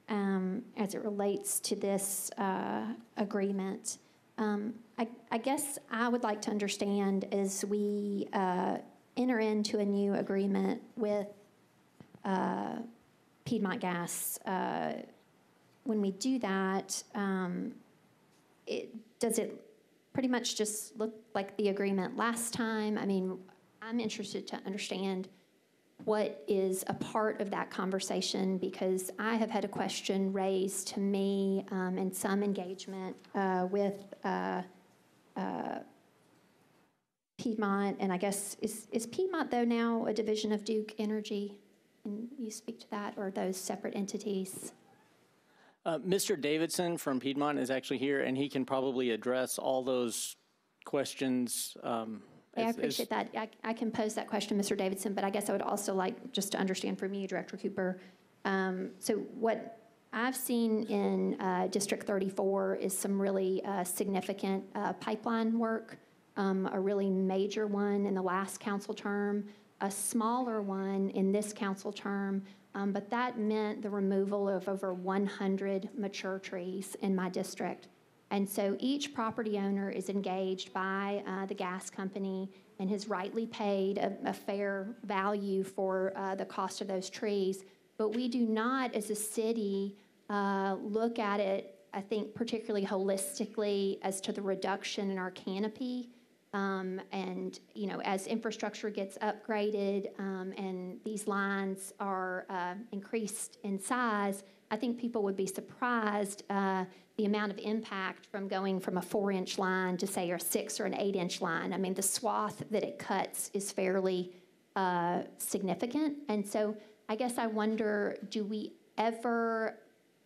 as it relates to this agreement. I guess I would like to understand, as we enter into a new agreement with Piedmont Gas, when we do that, does it pretty much just look like the agreement last time? I mean, I'm interested to understand what is a part of that conversation, because I have had a question raised to me in some engagement with Piedmont, and I guess, is Piedmont, though, now a division of Duke Energy? Can you speak to that, or are those separate entities? Mr. Davidson from Piedmont is actually here, and he can probably address all those questions. I appreciate that. I can pose that question, Mr. Davidson, but I guess I would also like just to understand from you, Director Cooper. So what I've seen in District 34 is some really significant pipeline work, a really major one in the last council term, a smaller one in this council term, but that meant the removal of over 100 mature trees in my district. And so each property owner is engaged by the gas company and has rightly paid a fair value for the cost of those trees. But we do not, as a city, look at it, I think, particularly holistically as to the reduction in our canopy. And, you know, as infrastructure gets upgraded and these lines are increased in size, I think people would be surprised the amount of impact from going from a 4-inch line to, say, a 6 or an 8-inch line. I mean, the swath that it cuts is fairly significant. And so I guess I wonder, do we ever,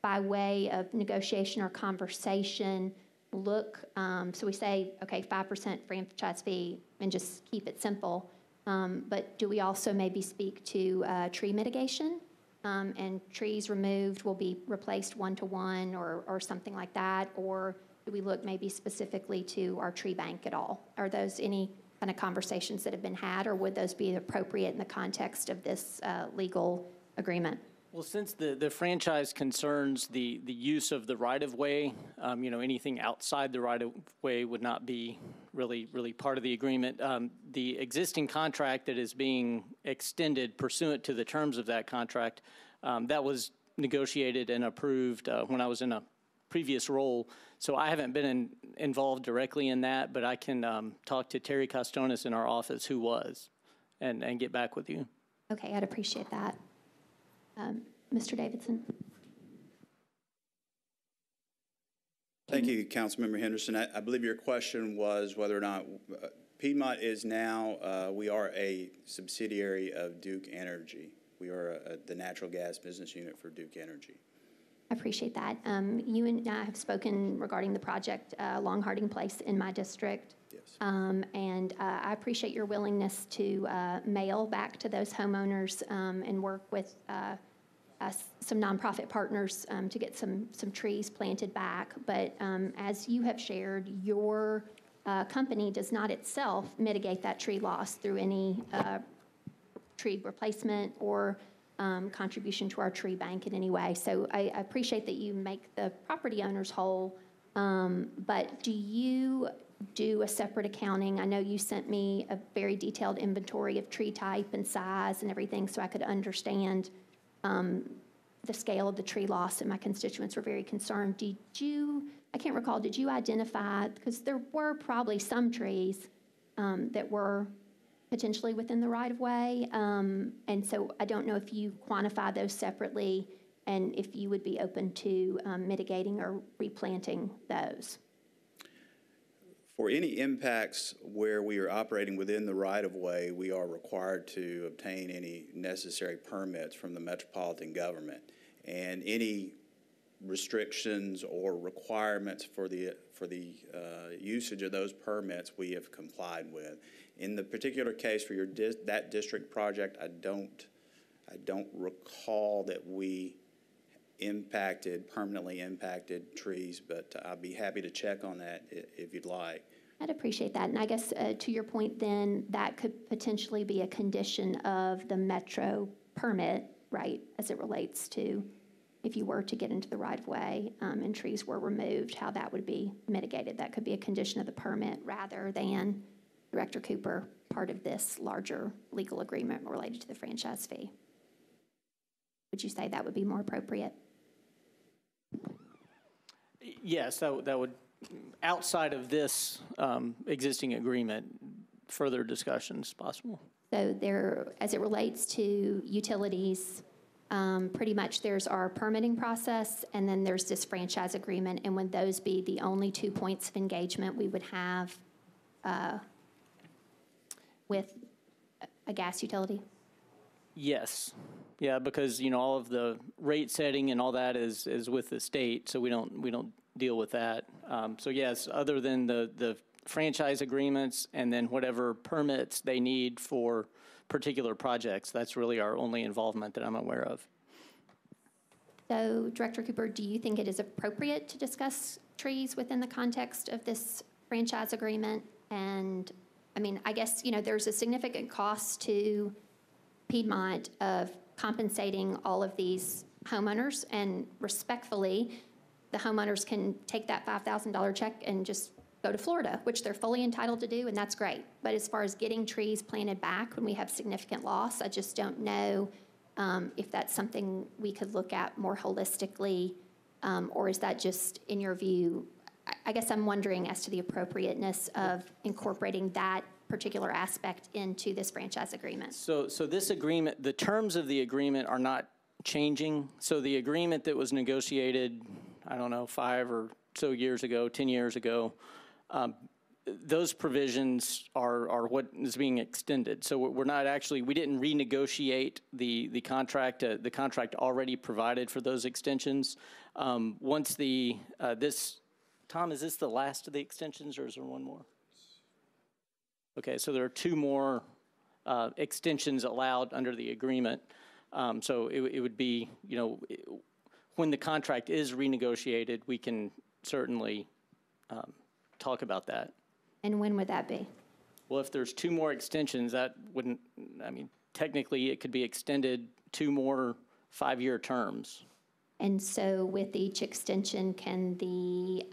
by way of negotiation or conversation, look, so we say, okay, 5% franchise fee and just keep it simple, but do we also maybe speak to tree mitigation? And trees removed will be replaced 1-to-1 or something like that? Or do we look maybe specifically to our tree bank at all? Are those any kind of conversations that have been had, or would those be appropriate in the context of this legal agreement? Well, since the franchise concerns the use of the right-of-way, you know, anything outside the right-of-way would not be really part of the agreement. The existing contract that is being extended pursuant to the terms of that contract, that was negotiated and approved when I was in a previous role. So I haven't been involved directly in that, but I can talk to Terry Costonis in our office, who was, and get back with you. Okay, I'd appreciate that. Mr. Davidson. Thank you, Councilmember Henderson. I believe your question was whether or not Piedmont is now, we are a subsidiary of Duke Energy. We are the natural gas business unit for Duke Energy. I appreciate that. You and I have spoken regarding the project Long Harding Place in my district. Yes. And I appreciate your willingness to mail back to those homeowners and work with some nonprofit partners to get some trees planted back. But as you have shared, your company does not itself mitigate that tree loss through any tree replacement or contribution to our tree bank in any way. So I appreciate that you make the property owners whole, but do you do a separate accounting? I know you sent me a very detailed inventory of tree type and size and everything so I could understand the scale of the tree loss, and my constituents were very concerned. Did you, I can't recall, did you identify, because there were probably some trees that were potentially within the right-of-way, and so I don't know if you quantify those separately and if you would be open to mitigating or replanting those. For any impacts where we are operating within the right-of-way, we are required to obtain any necessary permits from the metropolitan government. And any restrictions or requirements for the usage of those permits we have complied with. In the particular case for your that district project, I don't recall that we permanently impacted trees, but I'd be happy to check on that if you'd like. I'd appreciate that. And I guess to your point then, that could potentially be a condition of the metro permit, right, as it relates to if you were to get into the right-of-way and trees were removed, how that would be mitigated. That could be a condition of the permit rather than, Director Cooper, part of this larger legal agreement related to the franchise fee. Would you say that would be more appropriate? Yes, that would, outside of this existing agreement, further discussions possible. So there, as it relates to utilities, pretty much there's our permitting process, and then there's this franchise agreement, and would those be the only 2 points of engagement we would have with a gas utility? Yes. Yeah, because, you know, all of the rate setting and all that is with the state, so we don't deal with that. So yes, other than the franchise agreements and then whatever permits they need for particular projects, that's really our only involvement that I'm aware of. So, Director Cooper, do you think it is appropriate to discuss trees within the context of this franchise agreement? And, I mean, I guess, you know, there's a significant cost to Piedmont of compensating all of these homeowners, and respectfully, the homeowners can take that $5,000 check and just go to Florida, which they're fully entitled to do, and that's great. But as far as getting trees planted back when we have significant loss, I just don't know if that's something we could look at more holistically Or is that just, in your view, I guess I'm wondering as to the appropriateness of incorporating that particular aspect into this franchise agreement. So this agreement, the terms of the agreement are not changing. So the agreement that was negotiated, I don't know, 5 or so years ago, 10 years ago, those provisions are what is being extended. So we're not actually, we didn't renegotiate the contract. The contract already provided for those extensions. Once Tom, is this the last of the extensions, or is there one more? Okay, so there are 2 more extensions allowed under the agreement. So it would be, when the contract is renegotiated, we can certainly talk about that. And when would that be? Well, if there's 2 more extensions, that wouldn't, technically it could be extended 2 more 5-year terms. And so with each extension, can the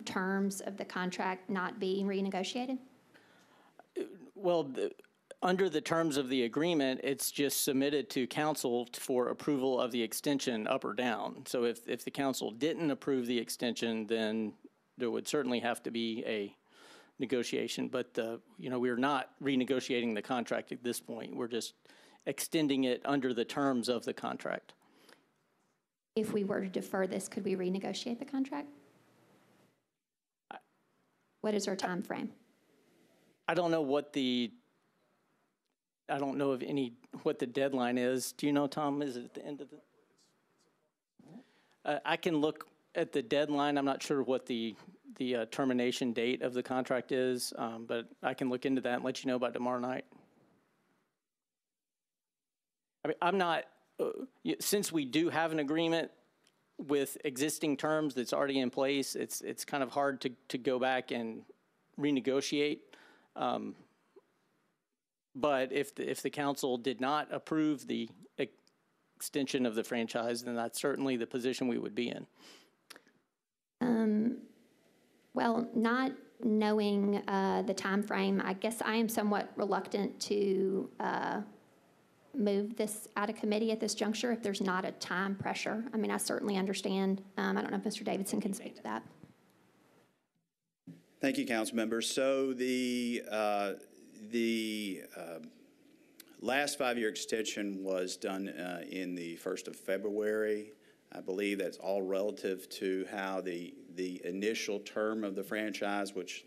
terms of the contract not be renegotiated? Well, under the terms of the agreement, it's just submitted to council for approval of the extension up or down. So if the council didn't approve the extension, then there would certainly have to be a negotiation. But, we're not renegotiating the contract at this point. We're just extending it under the terms of the contract. If we were to defer this, could we renegotiate the contract? What is our time frame? I don't know what the deadline is. Do you know, Tom? Is it at the end of the? I can look at the deadline. I'm not sure what the termination date of the contract is, but I can look into that and let you know by tomorrow night. I'm not, since we do have an agreement with existing terms that's already in place, it's kind of hard to go back and renegotiate. But if the council did not approve the extension of the franchise, then that's certainly the position we would be in. Well, not knowing the time frame, I guess I am somewhat reluctant to move this out of committee at this juncture if there's not a time pressure. I certainly understand. I don't know if Mr. Davidson can speak to that. Thank you, council members. So the last 5-year extension was done in the 1st of February. I believe that's all relative to how the initial term of the franchise, which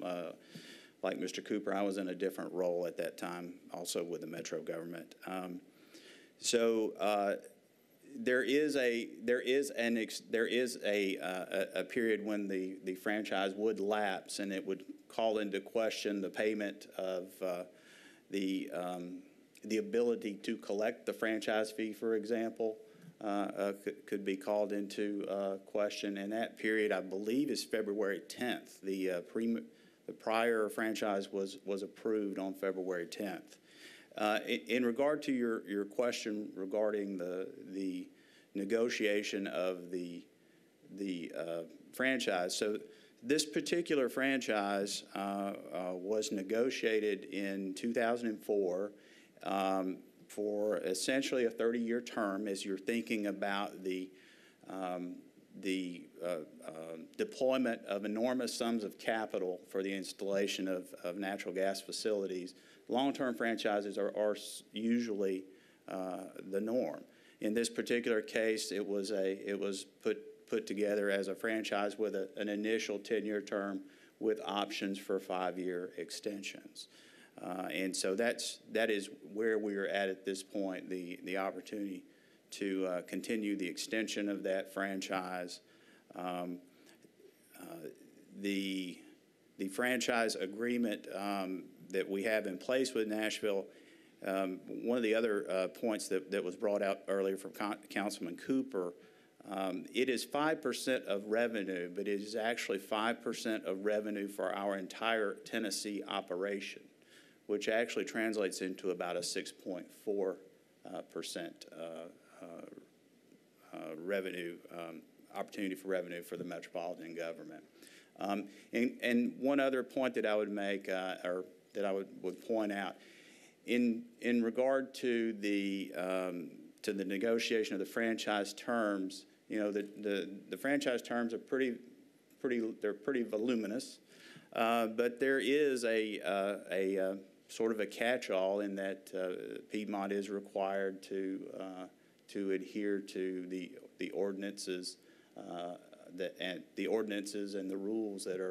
like Mr. Cooper, I was in a different role at that time, also with the Metro government. There is a period when the franchise would lapse, and it would call into question the payment of the ability to collect the franchise fee, for example, could be called into question. And that period, I believe, is February 10th. The prior franchise was approved on February 10th. In regard to your question regarding the negotiation of the franchise, so this particular franchise was negotiated in 2004 for essentially a 30-year term. As you're thinking about the deployment of enormous sums of capital for the installation of natural gas facilities, long-term franchises are usually the norm. In this particular case, it was put together as a franchise with an initial 10-year term with options for 5-year extensions. And so that is where we are at this point, the opportunity to continue the extension of that franchise. The franchise agreement that we have in place with Nashville, one of the other points that was brought out earlier from Councilman Cooper, it is 5% of revenue, but it is actually 5% of revenue for our entire Tennessee operation, which actually translates into about a 6.4% revenue opportunity for revenue for the metropolitan government. And one other point that I would make, or that I would point out, in regard to the negotiation of the franchise terms the franchise terms are they're pretty voluminous, but there is a sort of a catch-all in that Piedmont is required to adhere to the ordinances and the rules that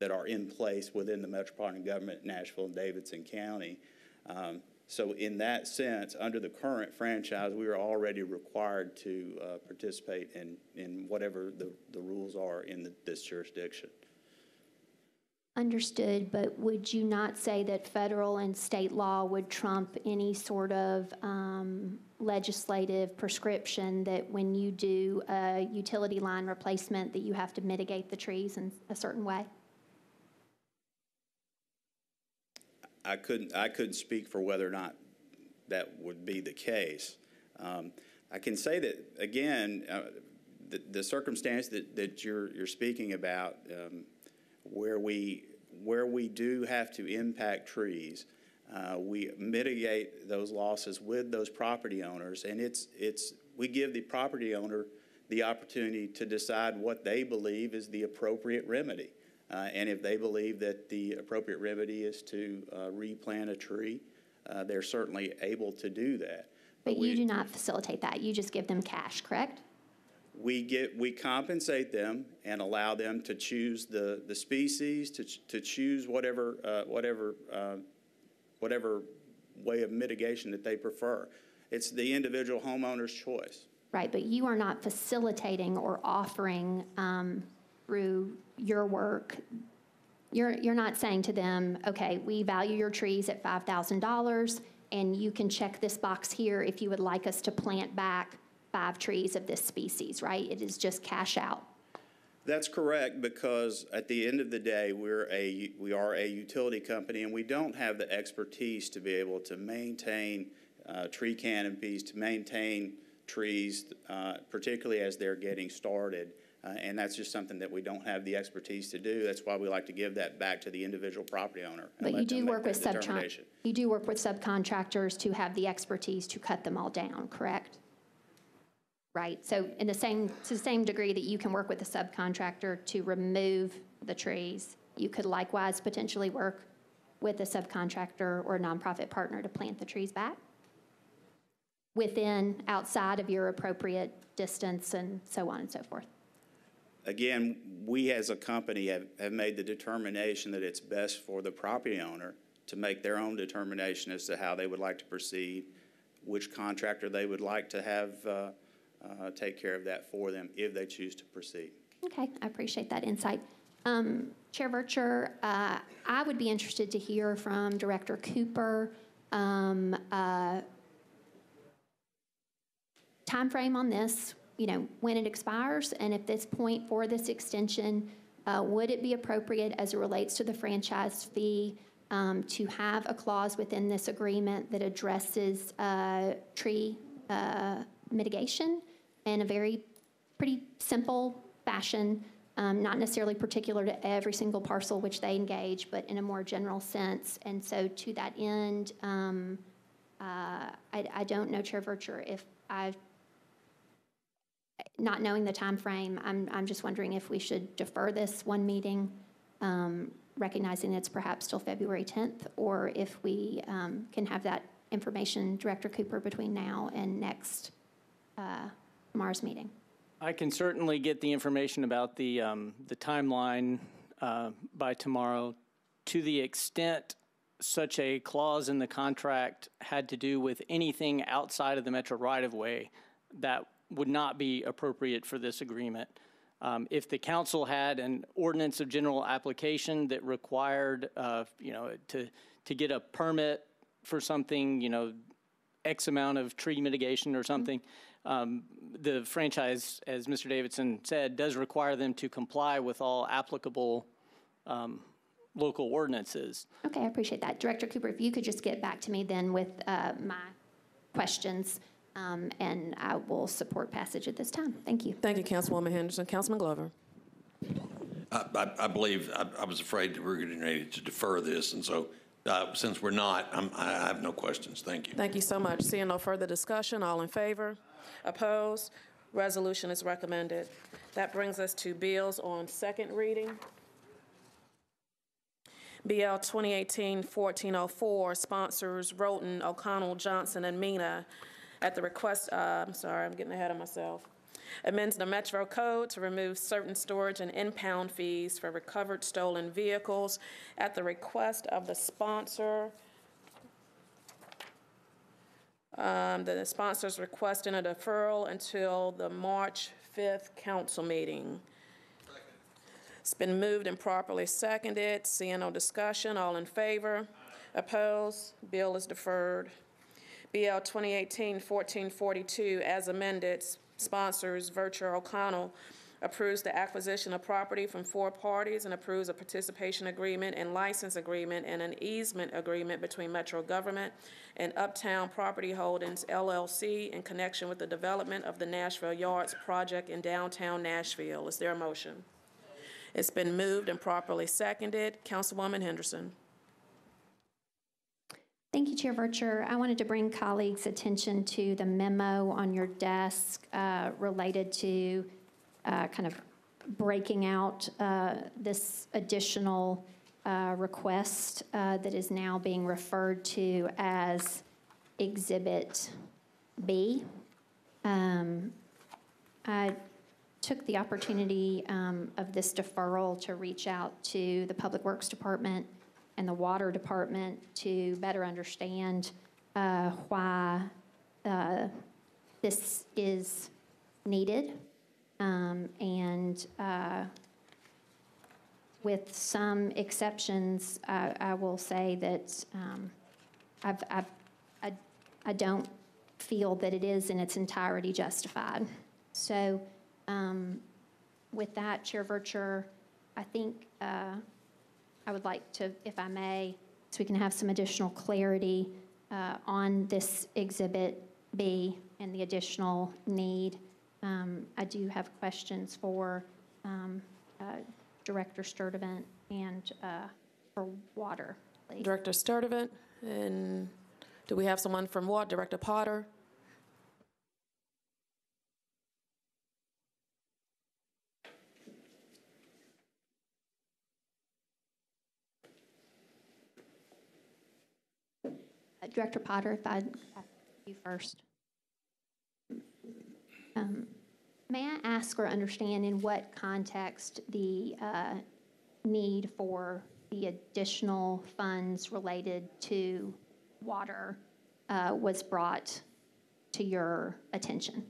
are in place within the metropolitan government, Nashville and Davidson County. So in that sense, under the current franchise, we are already required to participate in whatever the rules are in this jurisdiction. Understood, but would you not say that federal and state law would trump any sort of legislative prescription that when you do a utility line replacement that you have to mitigate the trees in a certain way? I couldn't speak for whether or not that would be the case. I can say that, again, the circumstance that you're speaking about, where we do have to impact trees, we mitigate those losses with those property owners, and we give the property owner the opportunity to decide what they believe is the appropriate remedy. And if they believe that the appropriate remedy is to replant a tree, they're certainly able to do that. But you do not facilitate that. You just give them cash, correct? We compensate them and allow them to choose the species, to choose whatever way of mitigation that they prefer. It's the individual homeowner's choice. Right, but you are not facilitating or offering through your work. You're not saying to them, okay, we value your trees at $5,000 and you can check this box here if you would like us to plant back 5 trees of this species, right? It is just cash out. That's correct, because at the end of the day, we are a utility company, and we don't have the expertise to be able to maintain tree canopies, to maintain trees, particularly as they're getting started. And that's just something that we don't have the expertise to do. That's why we like to give that back to the individual property owner. But you do work with subcontractors to have the expertise to cut them all down, correct? Right. So to the same degree that you can work with a subcontractor to remove the trees, you could likewise potentially work with a subcontractor or a nonprofit partner to plant the trees back outside of your appropriate distance and so on and so forth. Again, we as a company have made the determination that it's best for the property owner to make their own determination as to how they would like to proceed, which contractor they would like to have take care of that for them if they choose to proceed. Okay, I appreciate that insight. Chair Vercher, I would be interested to hear from Director Cooper. Time frame on this, when it expires, and at this point for this extension, would it be appropriate as it relates to the franchise fee to have a clause within this agreement that addresses tree mitigation in a pretty simple fashion, not necessarily particular to every single parcel which they engage, but in a more general sense? And so to that end, I don't know, Chair Vercher, if not knowing the time frame, I'm just wondering if we should defer this one meeting, recognizing it's perhaps still February 10th, or if we can have that information, Director Cooper, between now and next tomorrow's meeting. I can certainly get the information about the timeline by tomorrow. To the extent such a clause in the contract had to do with anything outside of the metro right-of-way, that would not be appropriate for this agreement. If the council had an ordinance of general application that required, to get a permit for something, X amount of tree mitigation or something, the franchise, as Mr. Davidson said, does require them to comply with all applicable local ordinances. Okay, I appreciate that. Director Cooper, if you could just get back to me then with my questions, and I will support passage at this time. Thank you. Thank you, Councilwoman Henderson. Councilman Glover. I believe I was afraid that we were getting ready to defer this, and so Since we're not, I have no questions. Thank you. Thank you so much. Seeing no further discussion, all in favor? Opposed? Resolution is recommended. That brings us to bills on second reading. BL 2018-1404, sponsors Roten, O'Connell, Johnson, and Mina. At the request, I'm sorry, I'm getting ahead of myself. Amends the Metro Code to remove certain storage and impound fees for recovered stolen vehicles. At the request of the sponsor, the sponsor's requesting a deferral until the March 5th council meeting. It's been moved and properly seconded. Seeing no discussion, all in favor? Opposed? Bill is deferred. BL 2018-1442, as amended, sponsors Vircher O'Connell, approves the acquisition of property from 4 parties and approves a participation agreement and license agreement and an easement agreement between Metro Government and Uptown Property Holdings, LLC, in connection with the development of the Nashville Yards project in downtown Nashville. Is there a motion? It's been moved and properly seconded. Councilwoman Henderson. Thank you, Chair Vircher. I wanted to bring colleagues' attention to the memo on your desk related to kind of breaking out this additional request that is now being referred to as Exhibit B. I took the opportunity of this deferral to reach out to the Public Works Department and the Water Department to better understand why this is needed. And with some exceptions, I will say that I don't feel that it is in its entirety justified. So with that, Chair Vircher, I think I would like to, if I may, so we can have some additional clarity on this Exhibit B and the additional need. I do have questions for Director Sturdivant and for Water, please. Director Sturdivant, and do we have someone from Water? Director Potter? Director Potter, if I'd ask you first. May I ask or understand in what context the need for the additional funds related to water was brought to your attention?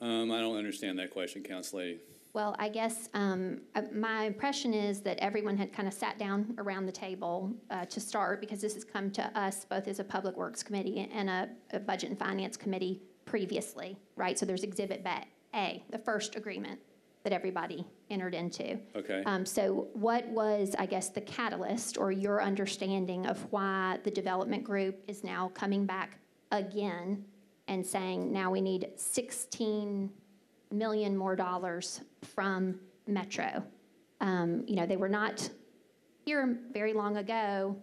I don't understand that question, Council Lady. Well, I guess my impression is that everyone had kind of sat down around the table to start, because this has come to us both as a Public Works Committee and a Budget and Finance Committee previously, right? So there's Exhibit A, the first agreement that everybody entered into. Okay. So what was, I guess, the catalyst or your understanding of why the development group is now coming back again and saying, now we need $16 million more dollars from Metro? You know, they were not here very long ago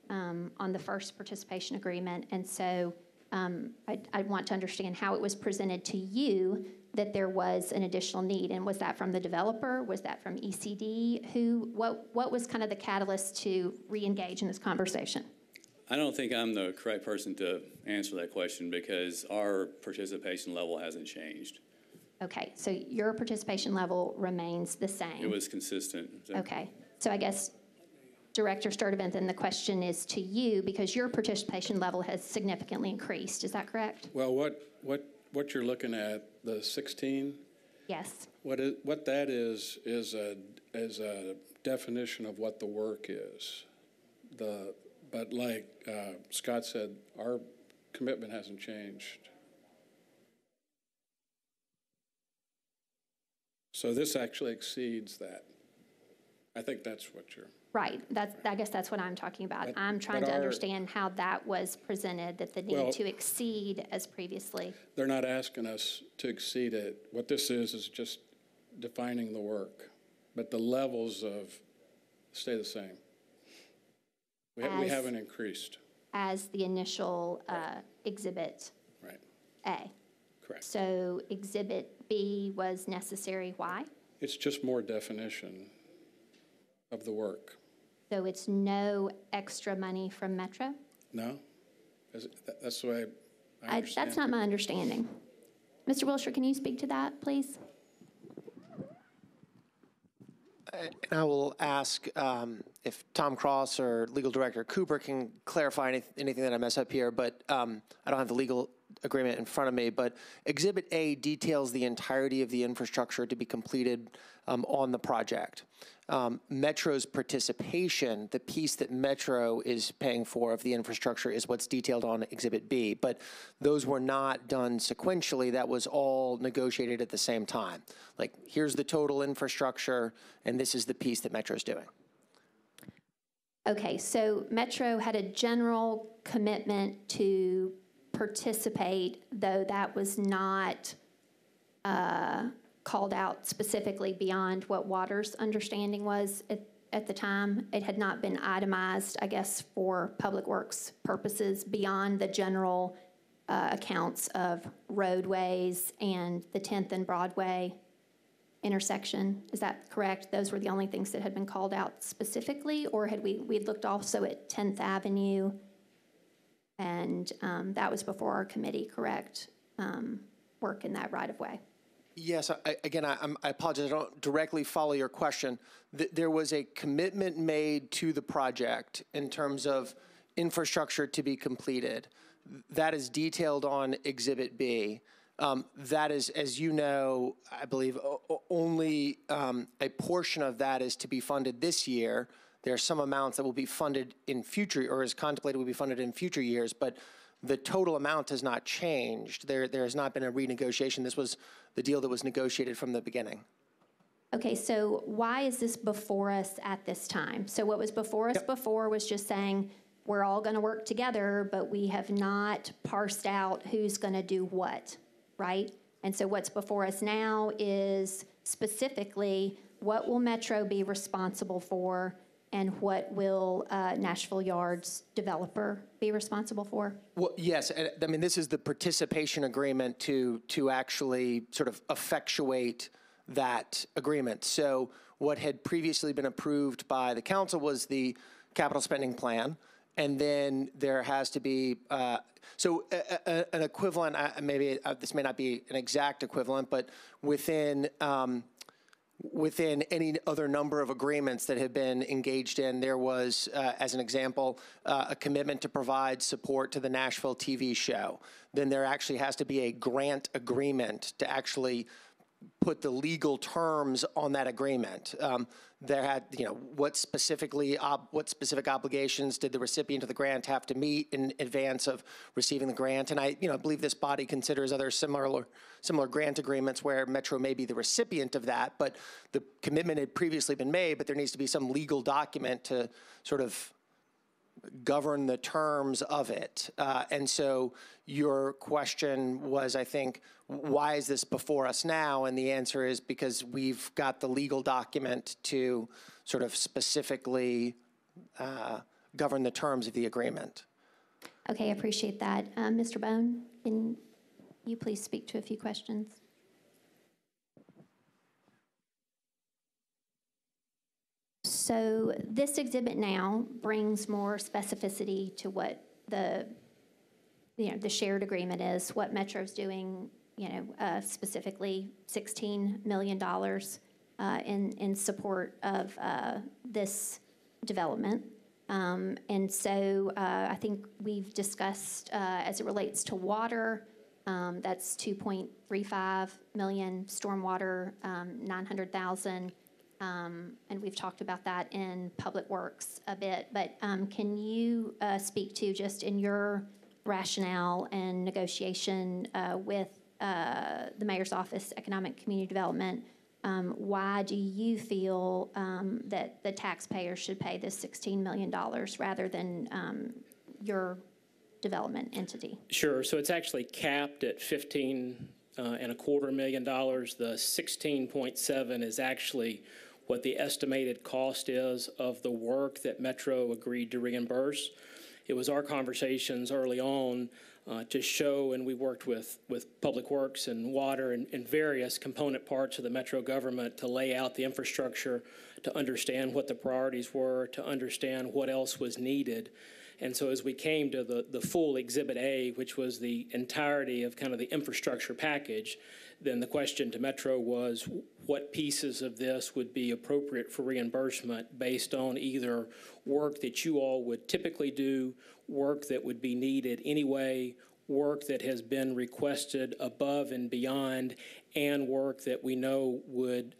on the first participation agreement, and so I want to understand how it was presented to you that there was an additional need, and was that from the developer? Was that from ECD? What was kind of the catalyst to re-engage in this conversation? I don't think I'm the correct person to answer that question, because our participation level hasn't changed. Okay, so your participation level remains the same. It was consistent. Okay, so I guess Director Sturdivant, then the question is to you, because your participation level has significantly increased. Is that correct? Well, what you're looking at, the 16? Yes. What that is a definition of what the work is. But like Scott said, our commitment hasn't changed. So this actually exceeds that. I think that's what you're... Right. I guess that's what I'm talking about. I'm trying to understand how that was presented, that the need to exceed as previously. They're not asking us to exceed it. What this is just defining the work. But the levels stay the same. We haven't increased. As the initial Exhibit Right. A. Correct. So Exhibit B was necessary. Why? It's just more definition of the work. So it's no extra money from Metro? No? That's the way I understand. That's not my understanding. Mr. Wilshire, can you speak to that, please? I will ask if Tom Cross or Legal Director Cooper can clarify anything that I mess up here, but I don't have the legal agreement in front of me, but Exhibit A details the entirety of the infrastructure to be completed on the project. Metro's participation, the piece that Metro is paying for of the infrastructure, is what's detailed on Exhibit B, but those were not done sequentially. That was all negotiated at the same time. Like, here's the total infrastructure, and this is the piece that Metro's doing. Okay, so Metro had a general commitment to participate, though that was not called out specifically beyond what Water's understanding was at the time. It had not been itemized, I guess, for Public Works purposes beyond the general accounts of roadways and the 10th and Broadway intersection. Is that correct? Those were the only things that had been called out specifically, or had we'd looked also at 10th Avenue, and that was before our committee, correct? Work in that right-of-way. Yes, I apologize. I don't directly follow your question. There was a commitment made to the project in terms of infrastructure to be completed. That is detailed on Exhibit B. That is, as you know, I believe only a portion of that is to be funded this year. There are some amounts that will be funded in future, or is contemplated will be funded in future years, but the total amount has not changed. There has not been a renegotiation. This was the deal that was negotiated from the beginning. Okay, so why is this before us at this time? So what was before us before was just saying, we're all going to work together, but we have not parsed out who's going to do what, right? And so what's before us now is specifically what will Metro be responsible for, and what will Nashville Yards developer be responsible for? Well, yes. I mean, this is the participation agreement to actually sort of effectuate that agreement. So what had previously been approved by the council was the capital spending plan, and then there has to be an equivalent. Maybe this may not be an exact equivalent, but within any other number of agreements that have been engaged in, there was, as an example, a commitment to provide support to the Nashville TV show. Then there actually has to be a grant agreement to actually put the legal terms on that agreement. There had, what specific obligations did the recipient of the grant have to meet in advance of receiving the grant? And I believe this body considers other similar grant agreements where Metro may be the recipient of that, but the commitment had previously been made, but there needs to be some legal document to sort of govern the terms of it. And so your question was, I think, why is this before us now? And the answer is because we've got the legal document to sort of specifically govern the terms of the agreement. Okay, I appreciate that. Mr. Bone, can you please speak to a few questions? So this exhibit now brings more specificity to what the shared agreement is, what Metro's doing, specifically $16 million in support of this development. And so I think we've discussed as it relates to water, that's $2.35 million, stormwater, $900,000. And we've talked about that in Public Works a bit, but can you speak to, just in your rationale and negotiation with the Mayor's Office, Economic Community Development, why do you feel that the taxpayers should pay this $16 million rather than your development entity? Sure. So it's actually capped at $15.25 million. The 16.7 is actually what the estimated cost is of the work that Metro agreed to reimburse. It was our conversations early on to show, and we worked with Public Works and Water and various component parts of the Metro government to lay out the infrastructure, to understand what the priorities were, to understand what else was needed. And so as we came to the full Exhibit A, which was the entirety of kind of the infrastructure package, then the question to Metro was what pieces of this would be appropriate for reimbursement based on either work that you all would typically do, work that would be needed anyway, work that has been requested above and beyond, and work that we know would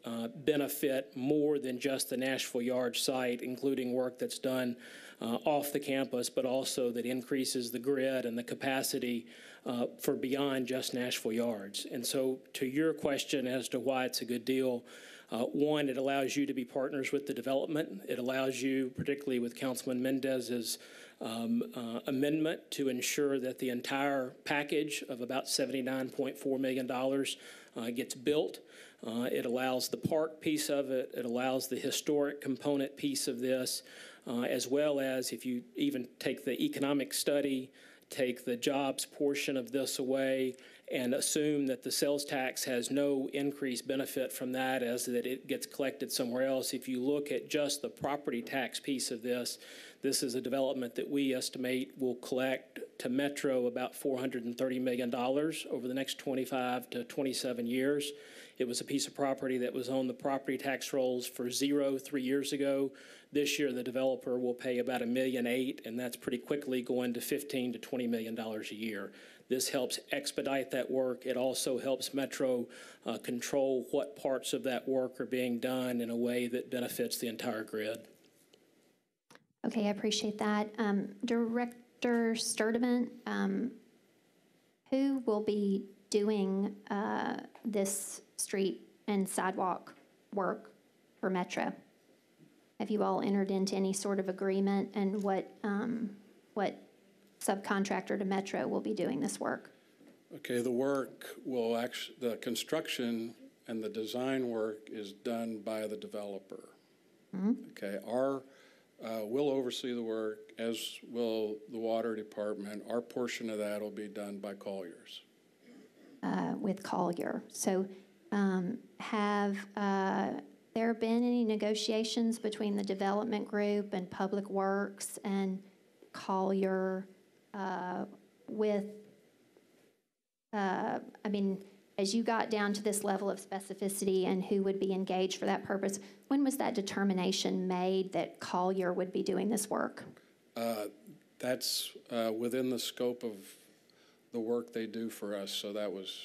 benefit more than just the Nashville Yard site, including work that's done off the campus, but also that increases the grid and the capacity for beyond just Nashville Yards. And so to your question as to why it's a good deal, one, it allows you to be partners with the development. It allows you, particularly with Councilman Mendez's amendment, to ensure that the entire package of about $79.4 million gets built. It allows the park piece of it. It allows the historic component piece of this, as well as if you even take the economic study, take the jobs portion of this away, and assume that the sales tax has no increased benefit from that as that it gets collected somewhere else. If you look at just the property tax piece of this, this is a development that we estimate will collect to Metro about $430 million over the next 25 to 27 years. It was a piece of property that was on the property tax rolls for 3 years ago. This year, the developer will pay about $1.8 million, and that's pretty quickly going to $15 to $20 million a year. This helps expedite that work. It also helps Metro control what parts of that work are being done in a way that benefits the entire grid. Okay, I appreciate that. Director Sturdivant, who will be doing this street and sidewalk work for Metro? Have you all entered into any sort of agreement, and what subcontractor to Metro will be doing this work? Okay, the work will actually, the construction and the design work is done by the developer. Mm-hmm. Okay, we'll oversee the work, as will the water department. Our portion of that will be done by Colliers. With Collier. So have there been any negotiations between the development group and Public Works and Collier with, I mean, as you got down to this level of specificity and who would be engaged for that purpose, when was that determination made that Collier would be doing this work? That's within the scope of the work they do for us, so that was...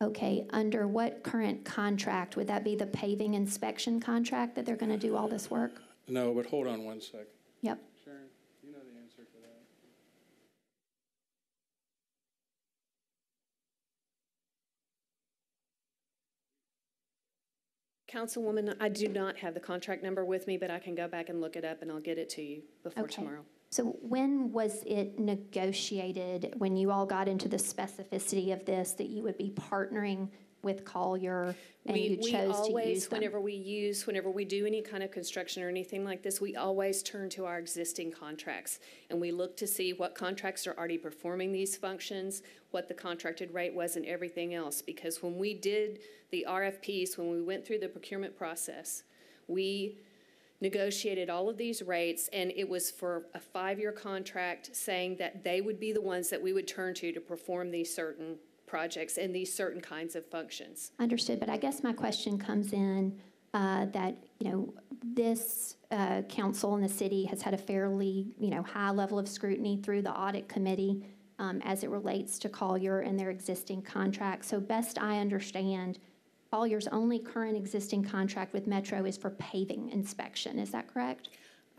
Okay, under what current contract? Would that be the paving inspection contract that they're going to do all this work? No, but hold on one second. Yep. Sharon, do you know the answer to that? Councilwoman, I do not have the contract number with me, but I can go back and look it up, and I'll get it to you before tomorrow. So when was it negotiated, when you all got into the specificity of this, that you would be partnering with Collier and you chose to use them? Whenever we do any kind of construction or anything like this, we always turn to our existing contracts, and we look to see what contracts are already performing these functions, what the contracted rate was, and everything else. Because when we did the RFPs, when we went through the procurement process, we negotiated all of these rates, and it was for a 5-year contract, saying that they would be the ones that we would turn to perform these certain projects and these certain kinds of functions. Understood, but I guess my question comes in that, you know, this council and the city has had a fairly, you know, high level of scrutiny through the audit committee as it relates to Collier and their existing contract. So best I understand, Collier's only current existing contract with Metro is for paving inspection. Is that correct?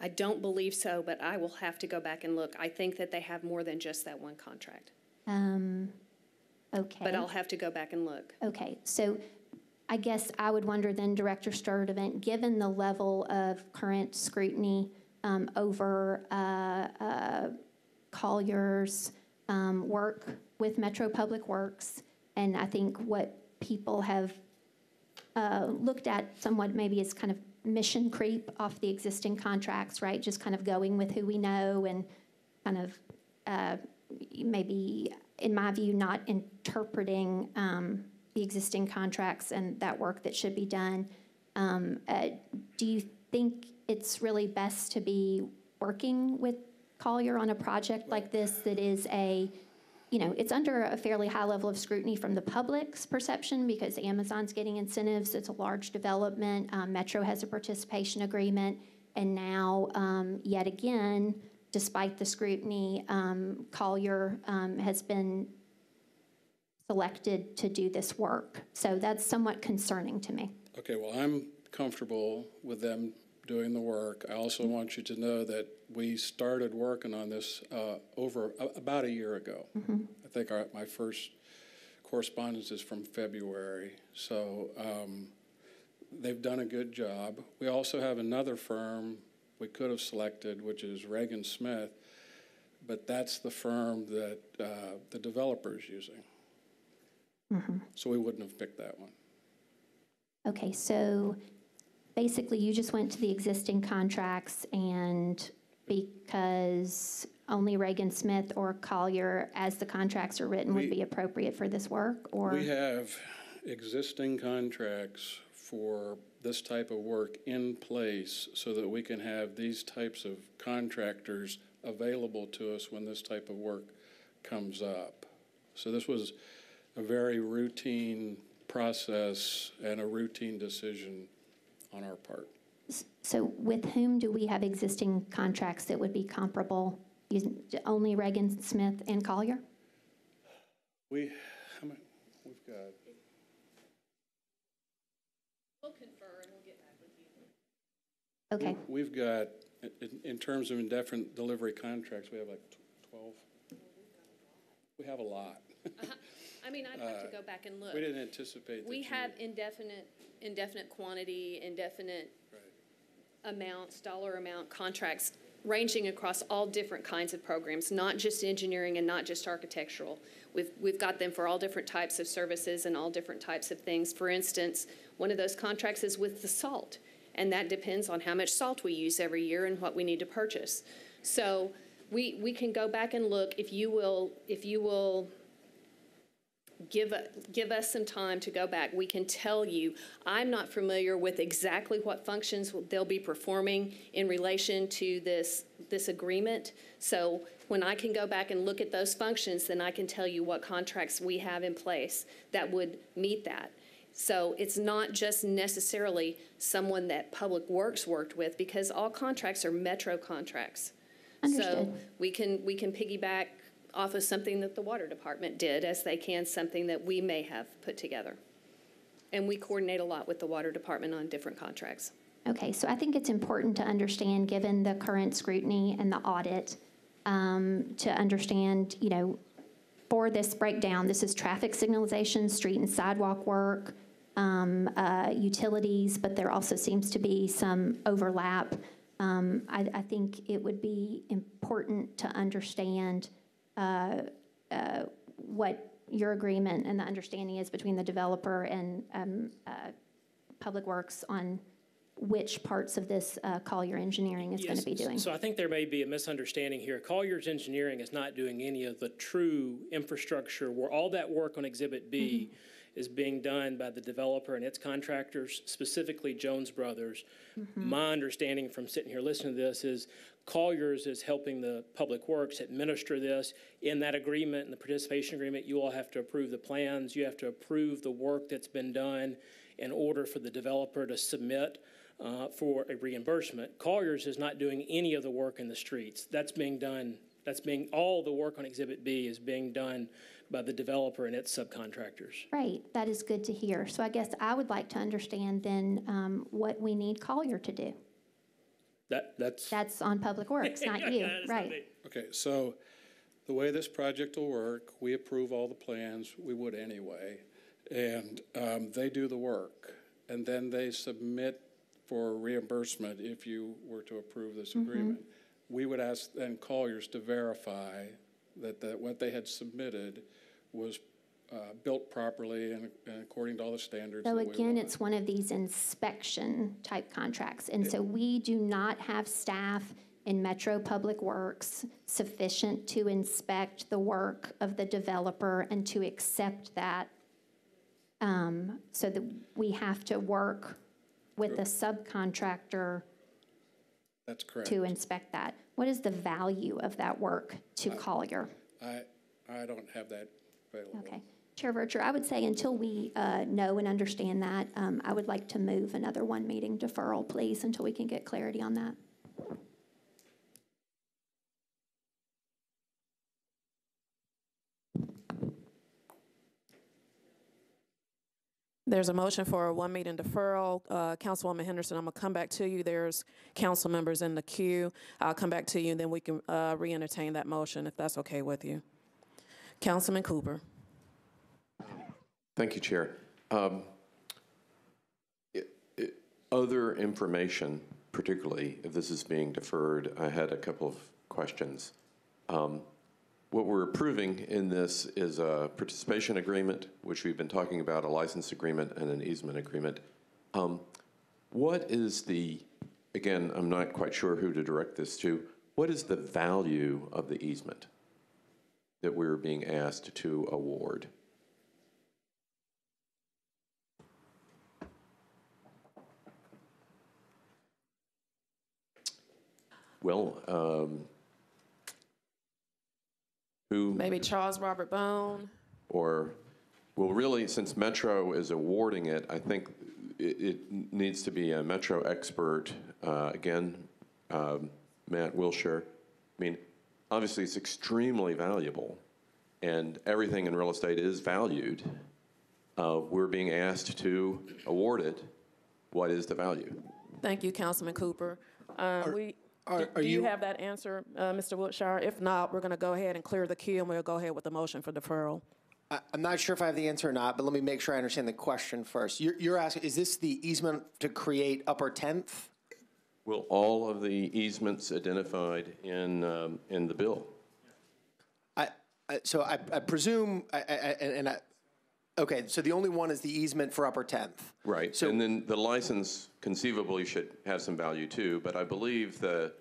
I don't believe so, but I will have to go back and look. I think that they have more than just that one contract. Okay. But I'll have to go back and look. Okay, so I guess I would wonder then, Director Sturdivant, given the level of current scrutiny over Collier's work with Metro Public Works, and I think what people have looked at somewhat maybe as kind of mission creep off the existing contracts, right? Just kind of going with who we know and kind of maybe, in my view, not interpreting the existing contracts and that work that should be done. Do you think it's really best to be working with Collier on a project like this that is it's under a fairly high level of scrutiny from the public's perception because Amazon's getting incentives. It's a large development. Metro has a participation agreement. And now, yet again, despite the scrutiny, Collier has been selected to do this work. So that's somewhat concerning to me. Okay, well, I'm comfortable with them doing the work. I also want you to know that we started working on this over about a year ago. I think my first correspondence is from February. So they've done a good job. We also have another firm we could have selected, which is Reagan Smith, but that's the firm that the developer is using. So we wouldn't have picked that one. Okay, so basically you just went to the existing contracts, and because only Reagan Smith or Collier, as the contracts are written, would be appropriate for this work? Or we have existing contracts for this type of work in place so that we can have these types of contractors available to us when this type of work comes up. So this was a very routine process and a routine decision on our part. So with whom do we have existing contracts that would be comparable? Only Reagan Smith and Collier? We've got. We'll confer and we'll get back with you. Okay. We've got, in terms of indefinite delivery contracts, we have like 12. We have a lot. I mean, I'd have to go back and look. We didn't anticipate that. We have indefinite quantity, indefinite amounts, dollar amount contracts ranging across all different kinds of programs, not just engineering and not just architectural. We've got them for all different types of services and all different types of things. For instance, one of those contracts is with the salt, and that depends on how much salt we use every year and what we need to purchase. So we can go back and look. If you will give us some time to go back, we can tell you. I'm not familiar with exactly what functions they'll be performing in relation to this agreement. So when I can go back and look at those functions, then I can tell you what contracts we have in place that would meet that. So it's not just necessarily someone that Public Works worked with, because all contracts are Metro contracts. Understood. So we can piggyback off of something that the water department did as they can something that we may have put together. And we coordinate a lot with the water department on different contracts. Okay, so I think it's important to understand, given the current scrutiny and the audit, to understand, for this breakdown, this is traffic signalization, street and sidewalk work, utilities, but there also seems to be some overlap. I think it would be important to understand what your agreement and the understanding is between the developer and Public Works on which parts of this Collier Engineering is going to be doing. So I think there may be a misunderstanding here. Collier's Engineering is not doing any of the true infrastructure where all that work on Exhibit B is being done by the developer and its contractors, specifically Jones Brothers. My understanding from sitting here listening to this is Collier's is helping the Public Works administer this. In that agreement, in the participation agreement, you all have to approve the plans. You have to approve the work that's been done in order for the developer to submit for a reimbursement. Collier's is not doing any of the work in the streets. That's being done. All the work on Exhibit B is being done by the developer and its subcontractors. Right, that is good to hear. So I guess I would like to understand then what we need Collier to do. That's on Public Works, not you, right? Okay, so the way this project will work, we approve all the plans, we would anyway, and they do the work, and then they submit for reimbursement if you were to approve this agreement. We would ask then Colliers to verify that what they had submitted was built properly and according to all the standards. So that we again, want. it's one of these inspection type contracts. And so we do not have staff in Metro Public Works sufficient to inspect the work of the developer and to accept that. So that we have to work with a subcontractor. That's correct. To inspect that. What is the value of that work to Collier? I don't have that available. Okay. Chair Vercher, I would say until we know and understand that, I would like to move another one meeting deferral, please, until we can get clarity on that. There's a motion for a one-meeting deferral. Councilwoman Henderson, I'm going to come back to you. There's council members in the queue. I'll come back to you, and then we can re-entertain that motion, if that's okay with you. Councilman Cooper. Thank you, Chair. Other information, particularly if this is being deferred, I had a couple of questions. What we're approving in this is a participation agreement, which we've been talking about, a license agreement and an easement agreement. What is the, again, I'm not quite sure who to direct this to, what is the value of the easement that we're being asked to award? Well, who? Maybe Charles Robert Bone. Or, well, really, since Metro is awarding it, I think it needs to be a Metro expert. Again, Matt Wilshire. I mean, obviously, it's extremely valuable, and everything in real estate is valued. We're being asked to award it. What is the value? Thank you, Councilman Cooper. Do you have that answer, Mr. Wiltshire? If not, we're going to go ahead and clear the queue, and we'll go ahead with the motion for deferral. I'm not sure if I have the answer or not, but let me make sure I understand the question first. You're asking, is this the easement to create Upper 10th? Will all of the easements identified in the bill? So I presume, okay, so the only one is the easement for Upper 10th. Right, so, and then the license conceivably should have some value too, but I believe the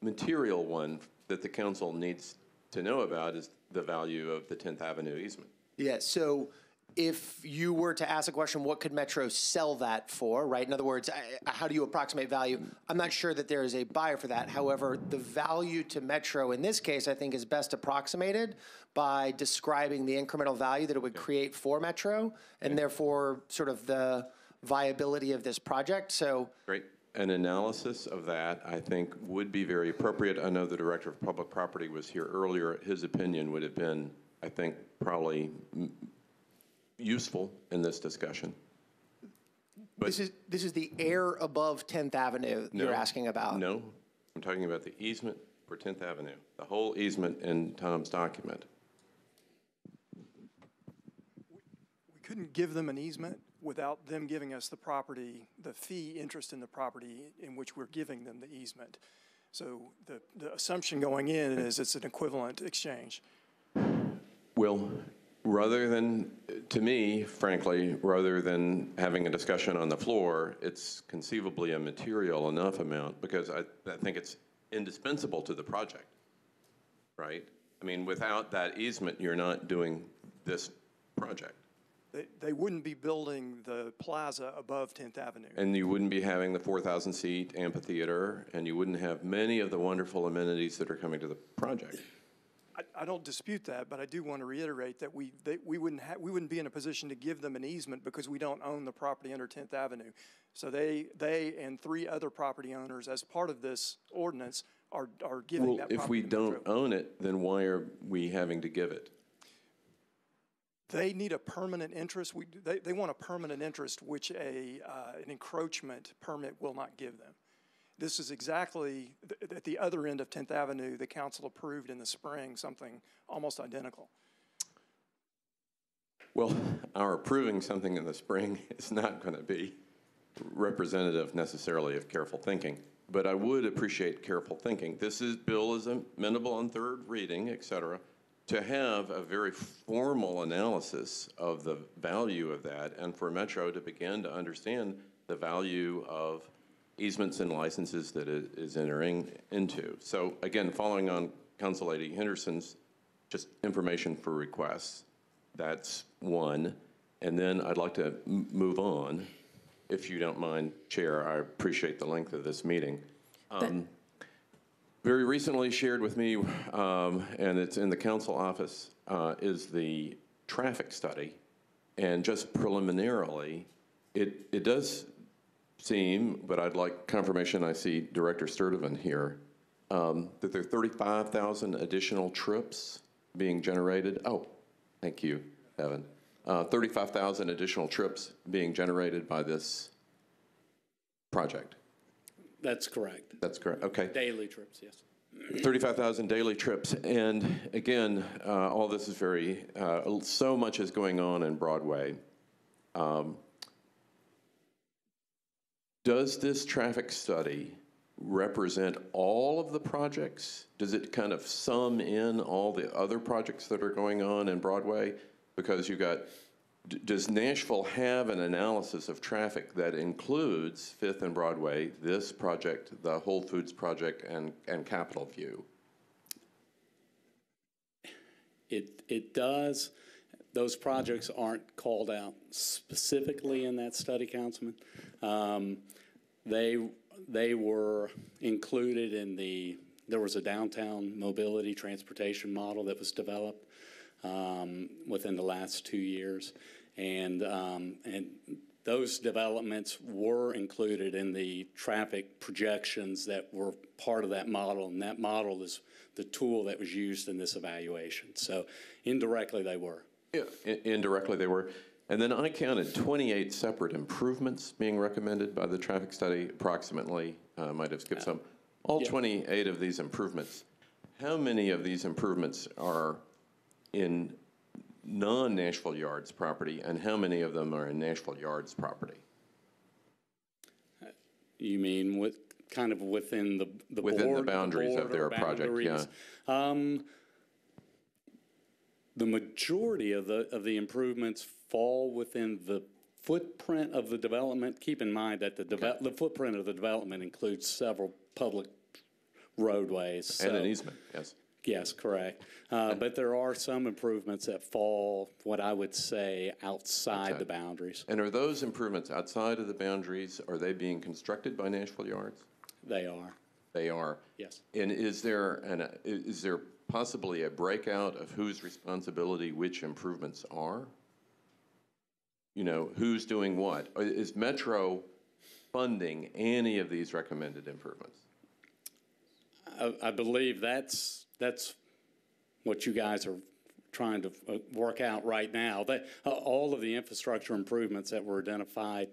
material one that the council needs to know about is the value of the 10th Avenue easement. Yeah, so if you were to ask a question, what could Metro sell that for, right? In other words, how do you approximate value? I'm not sure that there is a buyer for that. However, the value to Metro in this case, I think, is best approximated by describing the incremental value that it would create for Metro, and therefore sort of the viability of this project. So great. An analysis of that, I think, would be very appropriate. I know the Director of Public Property was here earlier. His opinion would have been, I think, probably useful in this discussion. But this is the air above 10th Avenue you're asking about? No, I'm talking about the easement for 10th Avenue, the whole easement in Tom's document. We couldn't give them an easement without them giving us the property, the fee interest in the property in which we're giving them the easement. So the assumption going in is it's an equivalent exchange. Well, rather than, to me, frankly, rather than having a discussion on the floor, it's conceivably a material enough amount because I think it's indispensable to the project, right? I mean, without that easement, you're not doing this project. They wouldn't be building the plaza above 10th Avenue. And you wouldn't be having the 4,000-seat amphitheater, and you wouldn't have many of the wonderful amenities that are coming to the project. I don't dispute that, but I do want to reiterate that we wouldn't be in a position to give them an easement because we don't own the property under 10th Avenue. So they and 3 other property owners, as part of this ordinance, are giving that property. Well, if we don't own it, then why are we having to give it? They need a permanent interest. They want a permanent interest, which an encroachment permit will not give them. This is exactly at the other end of 10th Avenue. The council approved in the spring something almost identical. Well, our approving something in the spring is not going to be representative necessarily of careful thinking, but I would appreciate careful thinking. This bill is amendable on third reading, et cetera. to have a very formal analysis of the value of that, and for Metro to begin to understand the value of easements and licenses that it is entering into. So again, following on Council Lady Henderson's just information for requests, that's one. And then I'd like to move on, if you don't mind, Chair. I appreciate the length of this meeting. Very recently shared with me, and it's in the council office, is the traffic study. And just preliminarily, it does seem, but I'd like confirmation, I see Director Sturdivant here, that there are 35,000 additional trips being generated. Oh, thank you, Evan. 35,000 additional trips being generated by this project. That's correct. That's correct, okay. Daily trips, yes. 35,000 daily trips, and again, all this is very, so much is going on in Broadway. Does this traffic study represent all of the projects? Does it kind of sum in all the other projects that are going on in Broadway? Because you got, does Nashville have an analysis of traffic that includes 5th and Broadway, this project, the Whole Foods project, and Capitol View? It does. Those projects aren't called out specifically in that study, Councilman. They were included in there was a downtown mobility transportation model that was developed within the last 2 years. And those developments were included in the traffic projections that were part of that model, and that model is the tool that was used in this evaluation. So indirectly they were. Yeah, indirectly they were. And then I counted 28 separate improvements being recommended by the traffic study, approximately. I might have skipped some. All 28 of these improvements. How many of these improvements are in non-Nashville Yards property, and how many of them are in Nashville Yards property? You mean kind of within the within the boundaries of their project? Yeah. The majority of the improvements fall within the footprint of the development. Keep in mind that the footprint of the development includes several public roadways. And an easement, yes. Yes, correct. But there are some improvements that fall, what I would say, outside the boundaries. And are those improvements outside of the boundaries, are they being constructed by Nashville Yards? They are. They are? Yes. And is there possibly a breakout of whose responsibility which improvements are? You know, who's doing what? Is Metro funding any of these recommended improvements? I believe that's what you guys are trying to work out right now. All of the infrastructure improvements that were identified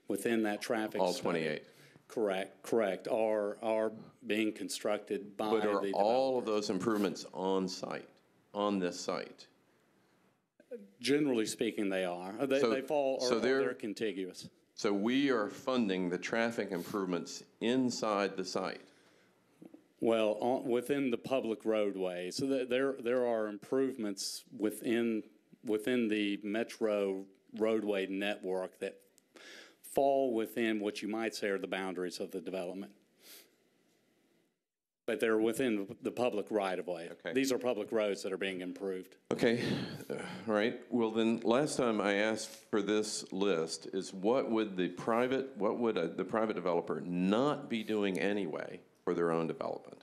within that traffic all study, 28. Correct, are being constructed by but are the all of those improvements on site, on this site? Generally speaking, they are. They fall, or they're contiguous. So we are funding the traffic improvements inside the site? Well, within the public roadway. So there are improvements within the Metro roadway network that fall within what you might say are the boundaries of the development. But they're within the public right-of-way. Okay. These are public roads that are being improved. Okay, all right. Well, then, last time I asked for this list is what would the private developer not be doing anyway for their own development?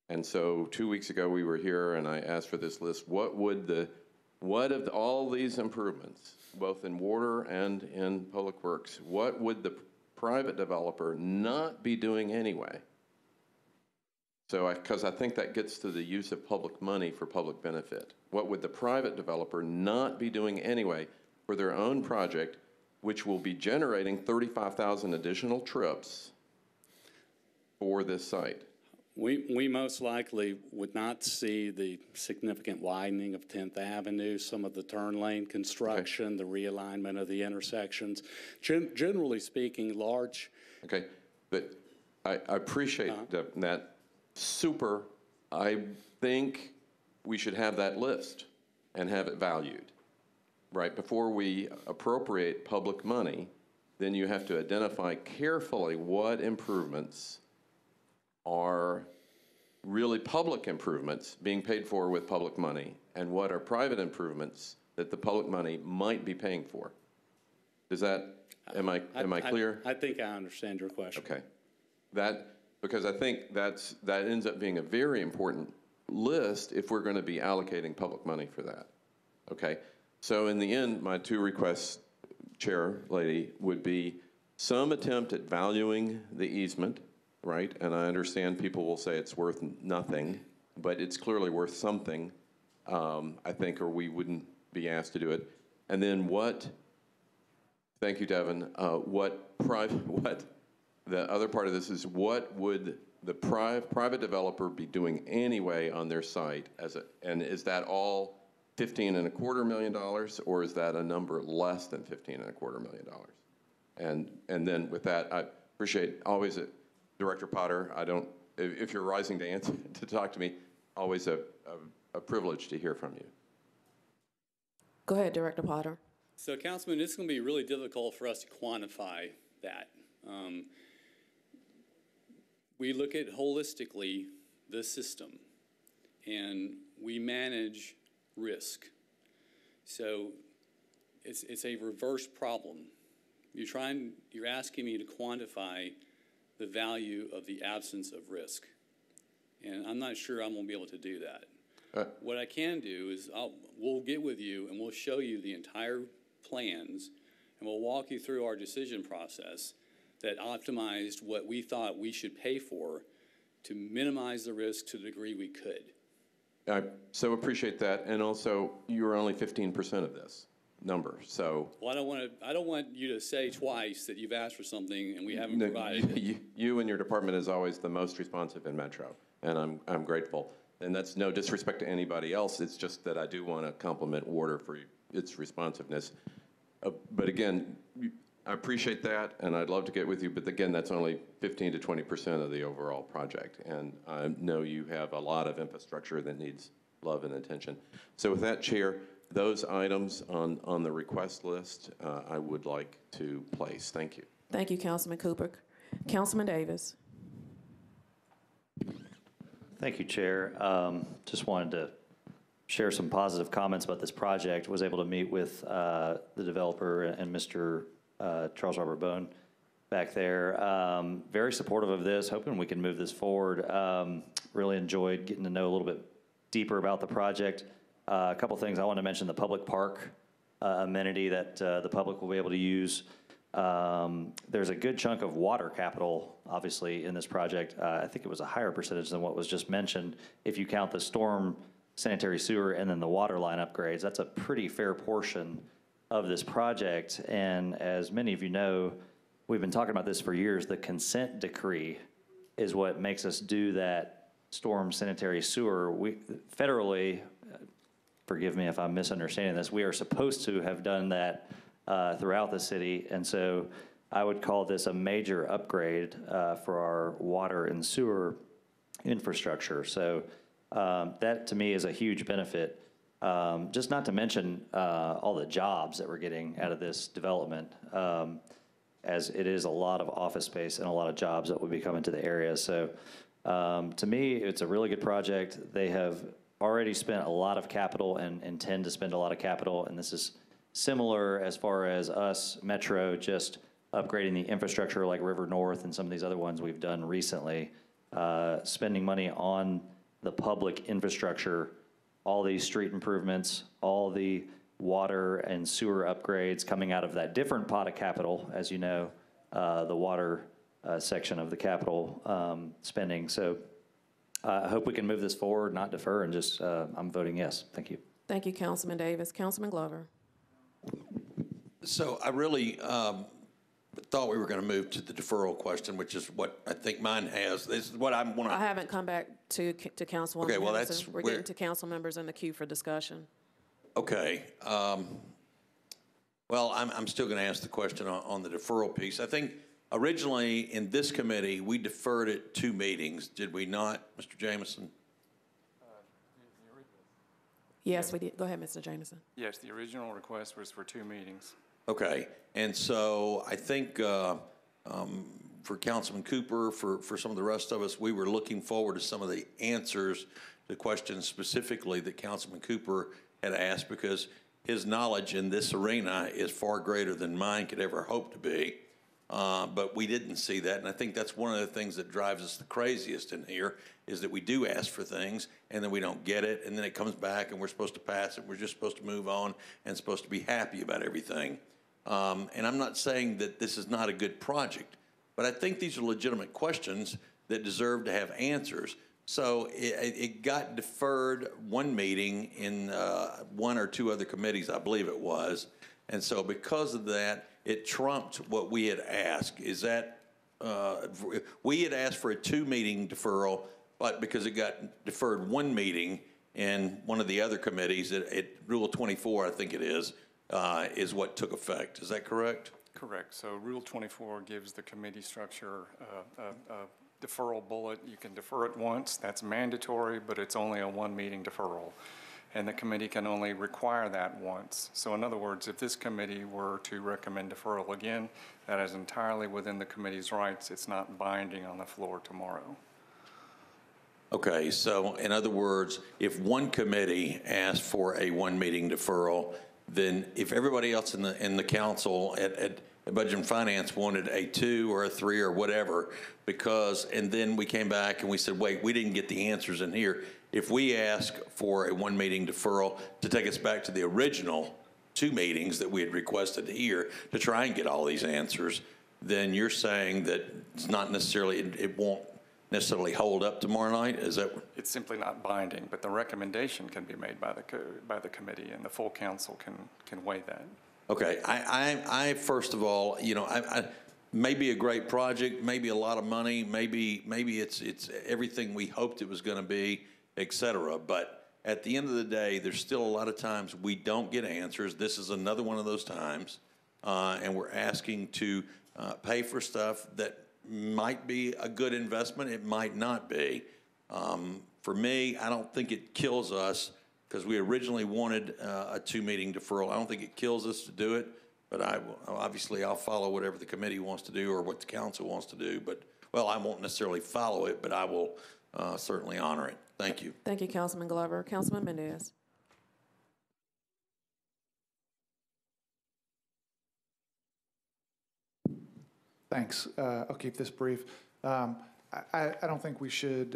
And so 2 weeks ago we were here and I asked for this list. What of all these improvements, both in water and in public works, what would the private developer not be doing anyway? So, because I think that gets to the use of public money for public benefit. What would the private developer not be doing anyway for their own project, which will be generating 35,000 additional trips for this site? We most likely would not see the significant widening of 10th Avenue, some of the turn lane construction, the realignment of the intersections. Generally speaking, large. Okay, but I appreciate that. Super, I think we should have that list and have it valued, right? Before we appropriate public money, then you have to identify carefully what improvements are really public improvements being paid for with public money and what are private improvements that the public money might be paying for. Does that, am I clear? I think I understand your question. Okay. Because I think that ends up being a very important list if we're going to be allocating public money for that. Okay. So in the end, my two requests, Chair Lady, would be some attempt at valuing the easement, right? And I understand people will say it's worth nothing, but it's clearly worth something, I think, or we wouldn't be asked to do it. And then thank you, Devin, the other part of this is what would the private developer be doing anyway on their site and is that all $15.25 million, or is that a number less than $15.25 million? And then with that, I appreciate always Director Potter. If you're rising to talk to me, always a privilege to hear from you. Go ahead, Director Potter. So, Councilman, it's going to be really difficult for us to quantify that. We look at holistically the system, and we manage risk. So it's a reverse problem. You're asking me to quantify the value of the absence of risk. And I'm not sure I'm going to be able to do that. What I can do is we'll get with you and we'll show you the entire plans and we'll walk you through our decision process that optimized what we thought we should pay for to minimize the risk to the degree we could. I so appreciate that, and also you're only 15% of this number. So well, I don't want you to say twice that you've asked for something and we haven't provided it. You and your department is always the most responsive in Metro, and I'm grateful. And that's no disrespect to anybody else. It's just that I do want to compliment Warder for its responsiveness. But again, I appreciate that, and I'd love to get with you, but again, that's only 15 to 20% of the overall project, and I know you have a lot of infrastructure that needs love and attention. So with that, Chair, those items on the request list, I would like to place. Thank you. Thank you, Councilman Cooper. Councilman Davis. Thank you, Chair. Just wanted to share some positive comments about this project. Was able to meet with the developer and Mr. Charles Robert Bone back there. Very supportive of this, hoping we can move this forward. Really enjoyed getting to know a little bit deeper about the project. A couple things I want to mention: the public park amenity that the public will be able to use. There's a good chunk of water capital, obviously, in this project. I think it was a higher percentage than what was just mentioned. If you count the storm, sanitary sewer, and then the water line upgrades, that's a pretty fair portion of this project. And as many of you know, we've been talking about this for years. The consent decree is what makes us do that storm sanitary sewer. We federally, forgive me if I'm misunderstanding this, we are supposed to have done that throughout the city. And so I would call this a major upgrade for our water and sewer infrastructure. So that to me is a huge benefit. Just not to mention all the jobs that we're getting out of this development, as it is a lot of office space and a lot of jobs that will be coming to the area. So to me, it's a really good project. They have already spent a lot of capital and intend to spend a lot of capital, and this is similar as far as us, Metro, just upgrading the infrastructure like River North and some of these other ones we've done recently, spending money on the public infrastructure, all these street improvements, all the water and sewer upgrades coming out of that different pot of capital, as you know, the water section of the capital spending. So I hope we can move this forward, not defer, and just, I'm voting yes. Thank you. Thank you, Councilman Davis. Councilman Glover. So I really thought we were going to move to the deferral question, which is what I think mine has. This is what I want to. I haven't come back to Councilwoman Okay, well, Henderson. We're getting to council members in the queue for discussion. Okay. Well, I'm still going to ask the question on the deferral piece. I think originally in this committee, we deferred it 2 meetings. Did we not, Mr. Jameson? Yes, we did. Go ahead, Mr. Jameson. Yes, the original request was for 2 meetings. Okay, and so I think for Councilman Cooper, for some of the rest of us, we were looking forward to some of the answers to questions specifically that Councilman Cooper had asked, because his knowledge in this arena is far greater than mine could ever hope to be. But we didn't see that, and I think that's one of the things that drives us the craziest in here, is that we do ask for things, and then we don't get it, and then it comes back, and we're supposed to pass it, we're just supposed to move on, and supposed to be happy about everything. And I'm not saying that this is not a good project, but I think these are legitimate questions that deserve to have answers. So it got deferred one meeting in 1 or 2 other committees, I believe it was, and so because of that, it trumped what we had asked. Is that, we had asked for a 2-meeting deferral, but because it got deferred 1 meeting in one of the other committees, Rule 24, I think it is what took effect. Is that correct? Correct. So Rule 24 gives the committee structure a deferral bullet. You can defer it once. That's mandatory, but it's only a 1-meeting deferral. And the committee can only require that once. So in other words, if this committee were to recommend deferral again, that is entirely within the committee's rights. It's not binding on the floor tomorrow. Okay, so in other words, if one committee asked for a 1-meeting deferral, then if everybody else in the council at Budget and Finance wanted a 2 or a 3 or whatever, and then we came back and we said, wait, we didn't get the answers in here. If we ask for a 1-meeting deferral to take us back to the original 2 meetings that we had requested here to try and get all these answers, then you're saying that it's not necessarily, it won't necessarily hold up tomorrow night? Is that? It's simply not binding, but the recommendation can be made by the committee, and the full council can weigh that. Okay, I first of all, I may be a great project, maybe a lot of money, maybe it's everything we hoped it was going to be, et cetera. But at the end of the day, there's still a lot of times we don't get answers. This is another one of those times, and we're asking to pay for stuff that might be a good investment. It might not be. For me, I don't think it kills us, because we originally wanted a 2-meeting deferral. I don't think it kills us to do it, but obviously I'll follow whatever the committee wants to do or what the council wants to do. But, well, I won't necessarily follow it, but I will certainly honor it. Thank you. Thank you, Councilman Glover. Councilman Mendez. Thanks. I'll keep this brief. I don't think we should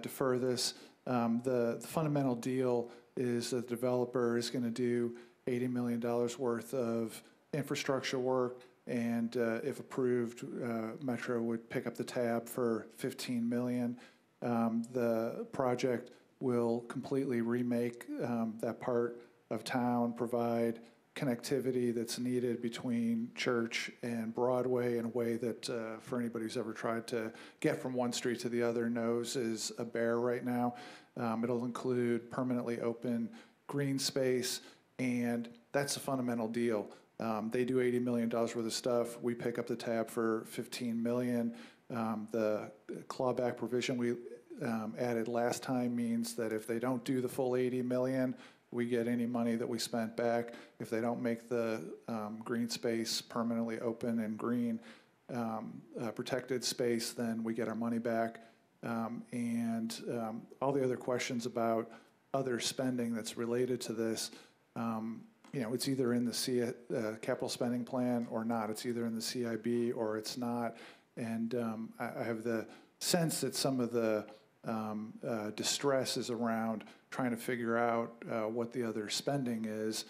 defer this. The fundamental deal is that the developer is going to do $80 million worth of infrastructure work, and if approved, Metro would pick up the tab for $15 million. The project will completely remake that part of town, provide connectivity that's needed between Church and Broadway in a way that for anybody who's ever tried to get from one street to the other knows is a bear right now. It'll include permanently open green space, and that's a fundamental deal. They do $80 million worth of stuff. We pick up the tab for $15 million. The clawback provision we added last time means that if they don't do the full $80 million, we get any money that we spent back. If they don't make the green space permanently open and green protected space, then we get our money back. And all the other questions about other spending that's related to this, it's either in the capital spending plan or not. It's either in the CIB or it's not. And I have the sense that some of the distress is around trying to figure out what the other spending is,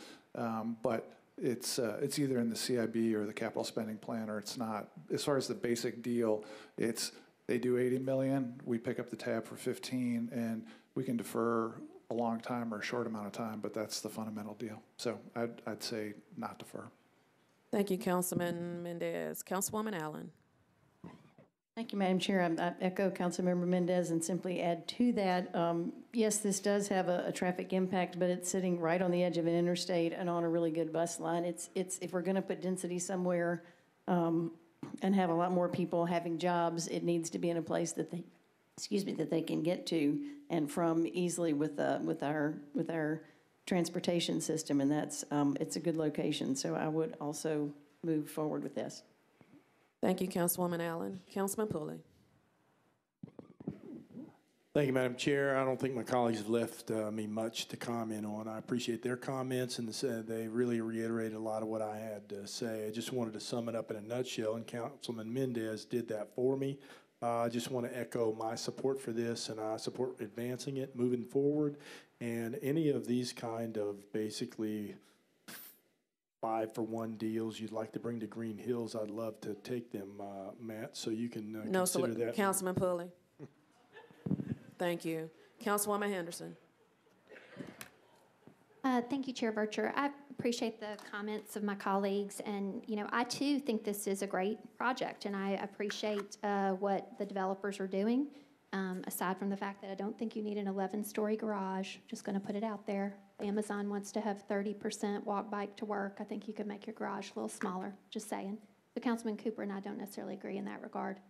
but it's either in the CIB or the capital spending plan, or it's not. As far as the basic deal, they do $80 million, we pick up the tab for 15, and we can defer a long time or a short amount of time, but that's the fundamental deal. So I'd say not defer. Thank you, Councilman Mendez. Councilwoman Allen. Thank you, Madam Chair. I echo Councilmember Mendez and simply add to that, yes, this does have a traffic impact, but it's sitting right on the edge of an interstate and on a really good bus line. It's if we're going to put density somewhere and have a lot more people having jobs, it needs to be in a place that that they can get to and from easily with our transportation system, and that's it's a good location. So I would also move forward with this. Thank you, Councilwoman Allen. Councilman Pulley. Thank you, Madam Chair. I don't think my colleagues have left me much to comment on. I appreciate their comments, and they really reiterated a lot of what I had to say. I just wanted to sum it up in a nutshell, and Councilman Mendez did that for me. I just want to echo my support for this, and I support advancing it, moving forward, and any of these kind of basically 5-for-1 deals you'd like to bring to Green Hills, I'd love to take them, Matt, so you can consider that. Councilman Pulley. Thank you. Councilwoman Henderson. Thank you, Chair Vercher. I appreciate the comments of my colleagues, and I too think this is a great project, and I appreciate what the developers are doing. Aside from the fact that I don't think you need an 11-story garage, just going to put it out there. Amazon wants to have 30% walk bike to work. I think you could make your garage a little smaller. Just saying. So Councilman Cooper and I don't necessarily agree in that regard.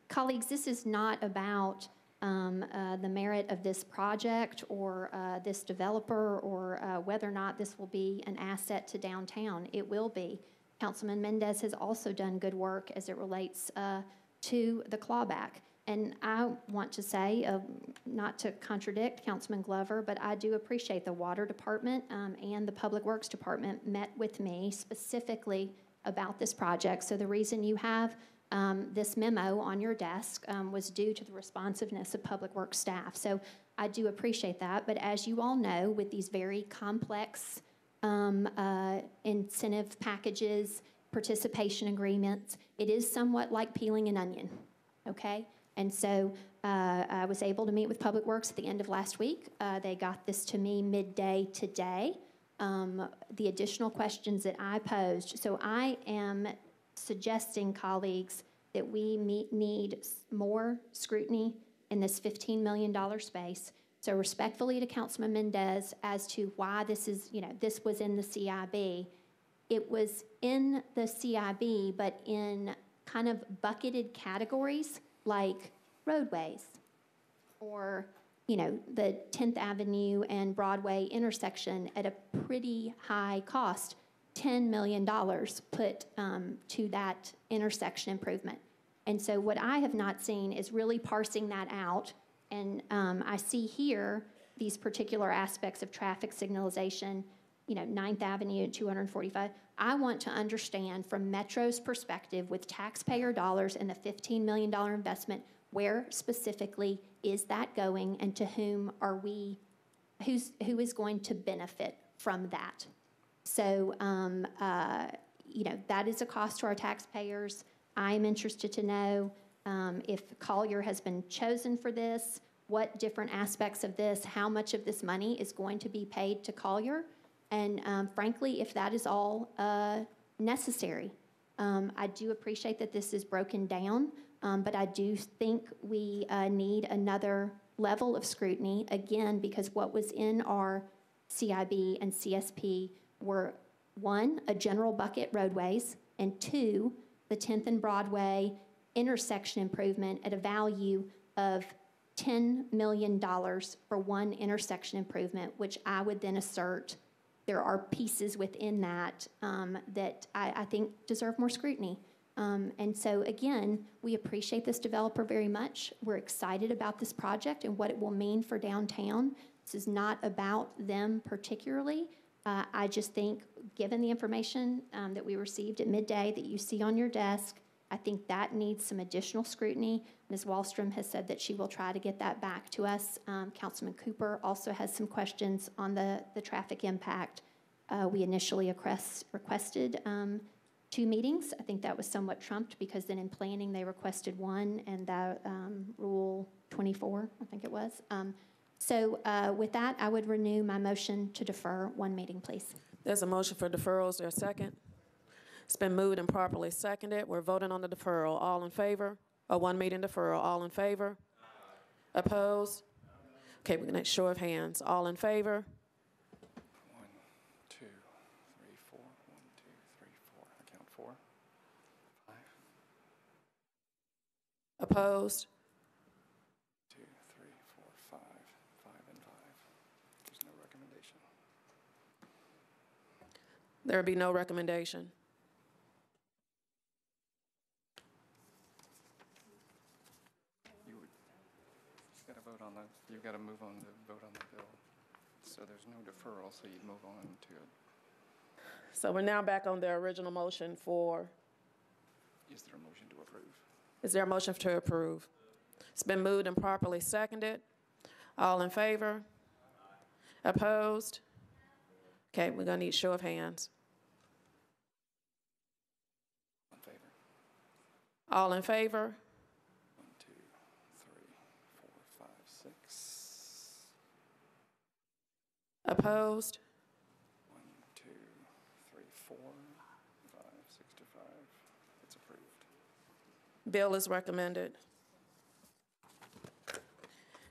Colleagues, this is not about the merit of this project or this developer or whether or not this will be an asset to downtown. It will be. Councilman Mendez has also done good work as it relates to the clawback. And I want to say, not to contradict Councilman Glover, but I do appreciate the Water Department and the Public Works Department met with me specifically about this project. So the reason you have this memo on your desk was due to the responsiveness of Public Works staff. So I do appreciate that. But as you all know, with these very complex incentive packages, participation agreements, it is somewhat like peeling an onion, okay? And so I was able to meet with Public Works at the end of last week. They got this to me midday today. The additional questions that I posed. So I am suggesting, colleagues, that we need more scrutiny in this $15 million space. So respectfully to Councilman Mendez as to why this is, this was in the CIB. It was in the CIB, but in kind of bucketed categories like roadways or, the 10th Avenue and Broadway intersection at a pretty high cost. $10 million put to that intersection improvement. And so what I have not seen is really parsing that out. And I see here these particular aspects of traffic signalization, 9th Avenue and 245. I want to understand from Metro's perspective with taxpayer dollars and the $15 million investment, where specifically is that going and to whom who is going to benefit from that? So, that is a cost to our taxpayers. I'm interested to know if Collier has been chosen for this, what different aspects of this, how much of this money is going to be paid to Collier, and frankly, if that is all necessary. I do appreciate that this is broken down, but I do think we need another level of scrutiny, again, because what was in our CIB and CSP were 1, a general bucket roadways, and 2, the 10th and Broadway intersection improvement at a value of $10 million for one intersection improvement, which I would then assert there are pieces within that that I think deserve more scrutiny. And so again, we appreciate this developer very much. We're excited about this project and what it will mean for downtown. This is not about them particularly. I just think, given the information that we received at midday that you see on your desk, I think that needs some additional scrutiny. Ms. Wallstrom has said that she will try to get that back to us. Councilman Cooper also has some questions on the traffic impact. We initially requested 2 meetings. I think that was somewhat trumped because then in planning they requested 1, and that Rule 24, I think it was. So with that, I would renew my motion to defer 1 meeting, please. There's a motion for deferral. Is there a second? It's been moved and properly seconded. We're voting on the deferral. All in favor? A 1 meeting deferral. All in favor? Opposed? Okay, we're going to show of hands. All in favor? 1, 2, 3, 4. 1, 2, 3, 4. I count 4, 5. Opposed? 2, 3, 4, 5, 5 and 5. There's no recommendation. There will be no recommendation. You've got to vote on the, you've got to move on to vote on the bill. So there's no deferral, so you'd move on to it. So we're now back on the original motion for, Is there a motion to approve? is there a motion to approve? It's been moved and properly seconded. All in favor? Opposed? Okay, we're going to need show of hands. In favor? All in favor? 1, 2, 3, 4, 5, 6. Opposed? 1, 2, 3, 4, 5, 6 to 5. It's approved. Bill is recommended.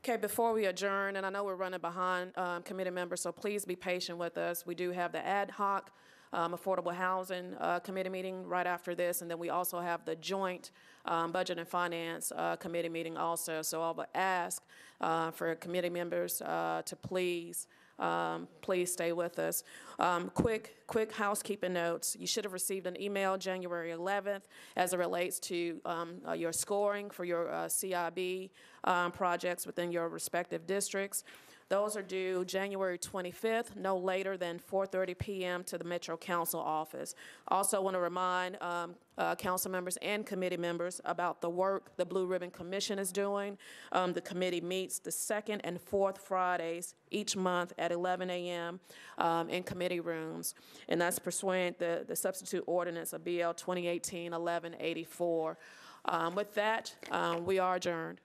Okay, before we adjourn, and I know we're running behind, committee members, so please be patient with us. We do have the ad hoc affordable housing committee meeting right after this, and then we also have the joint budget and finance committee meeting also. So I will ask for committee members to please stay with us. Quick housekeeping notes. You should have received an email January 11th as it relates to your scoring for your CIB projects within your respective districts. Those are due January 25th, no later than 4:30 p.m. to the Metro Council office. Also want to remind council members and committee members about the work the Blue Ribbon Commission is doing. The committee meets the second and fourth Fridays each month at 11 a.m. In committee rooms, and that's pursuant the substitute ordinance of BL 2018-1184. With that, we are adjourned.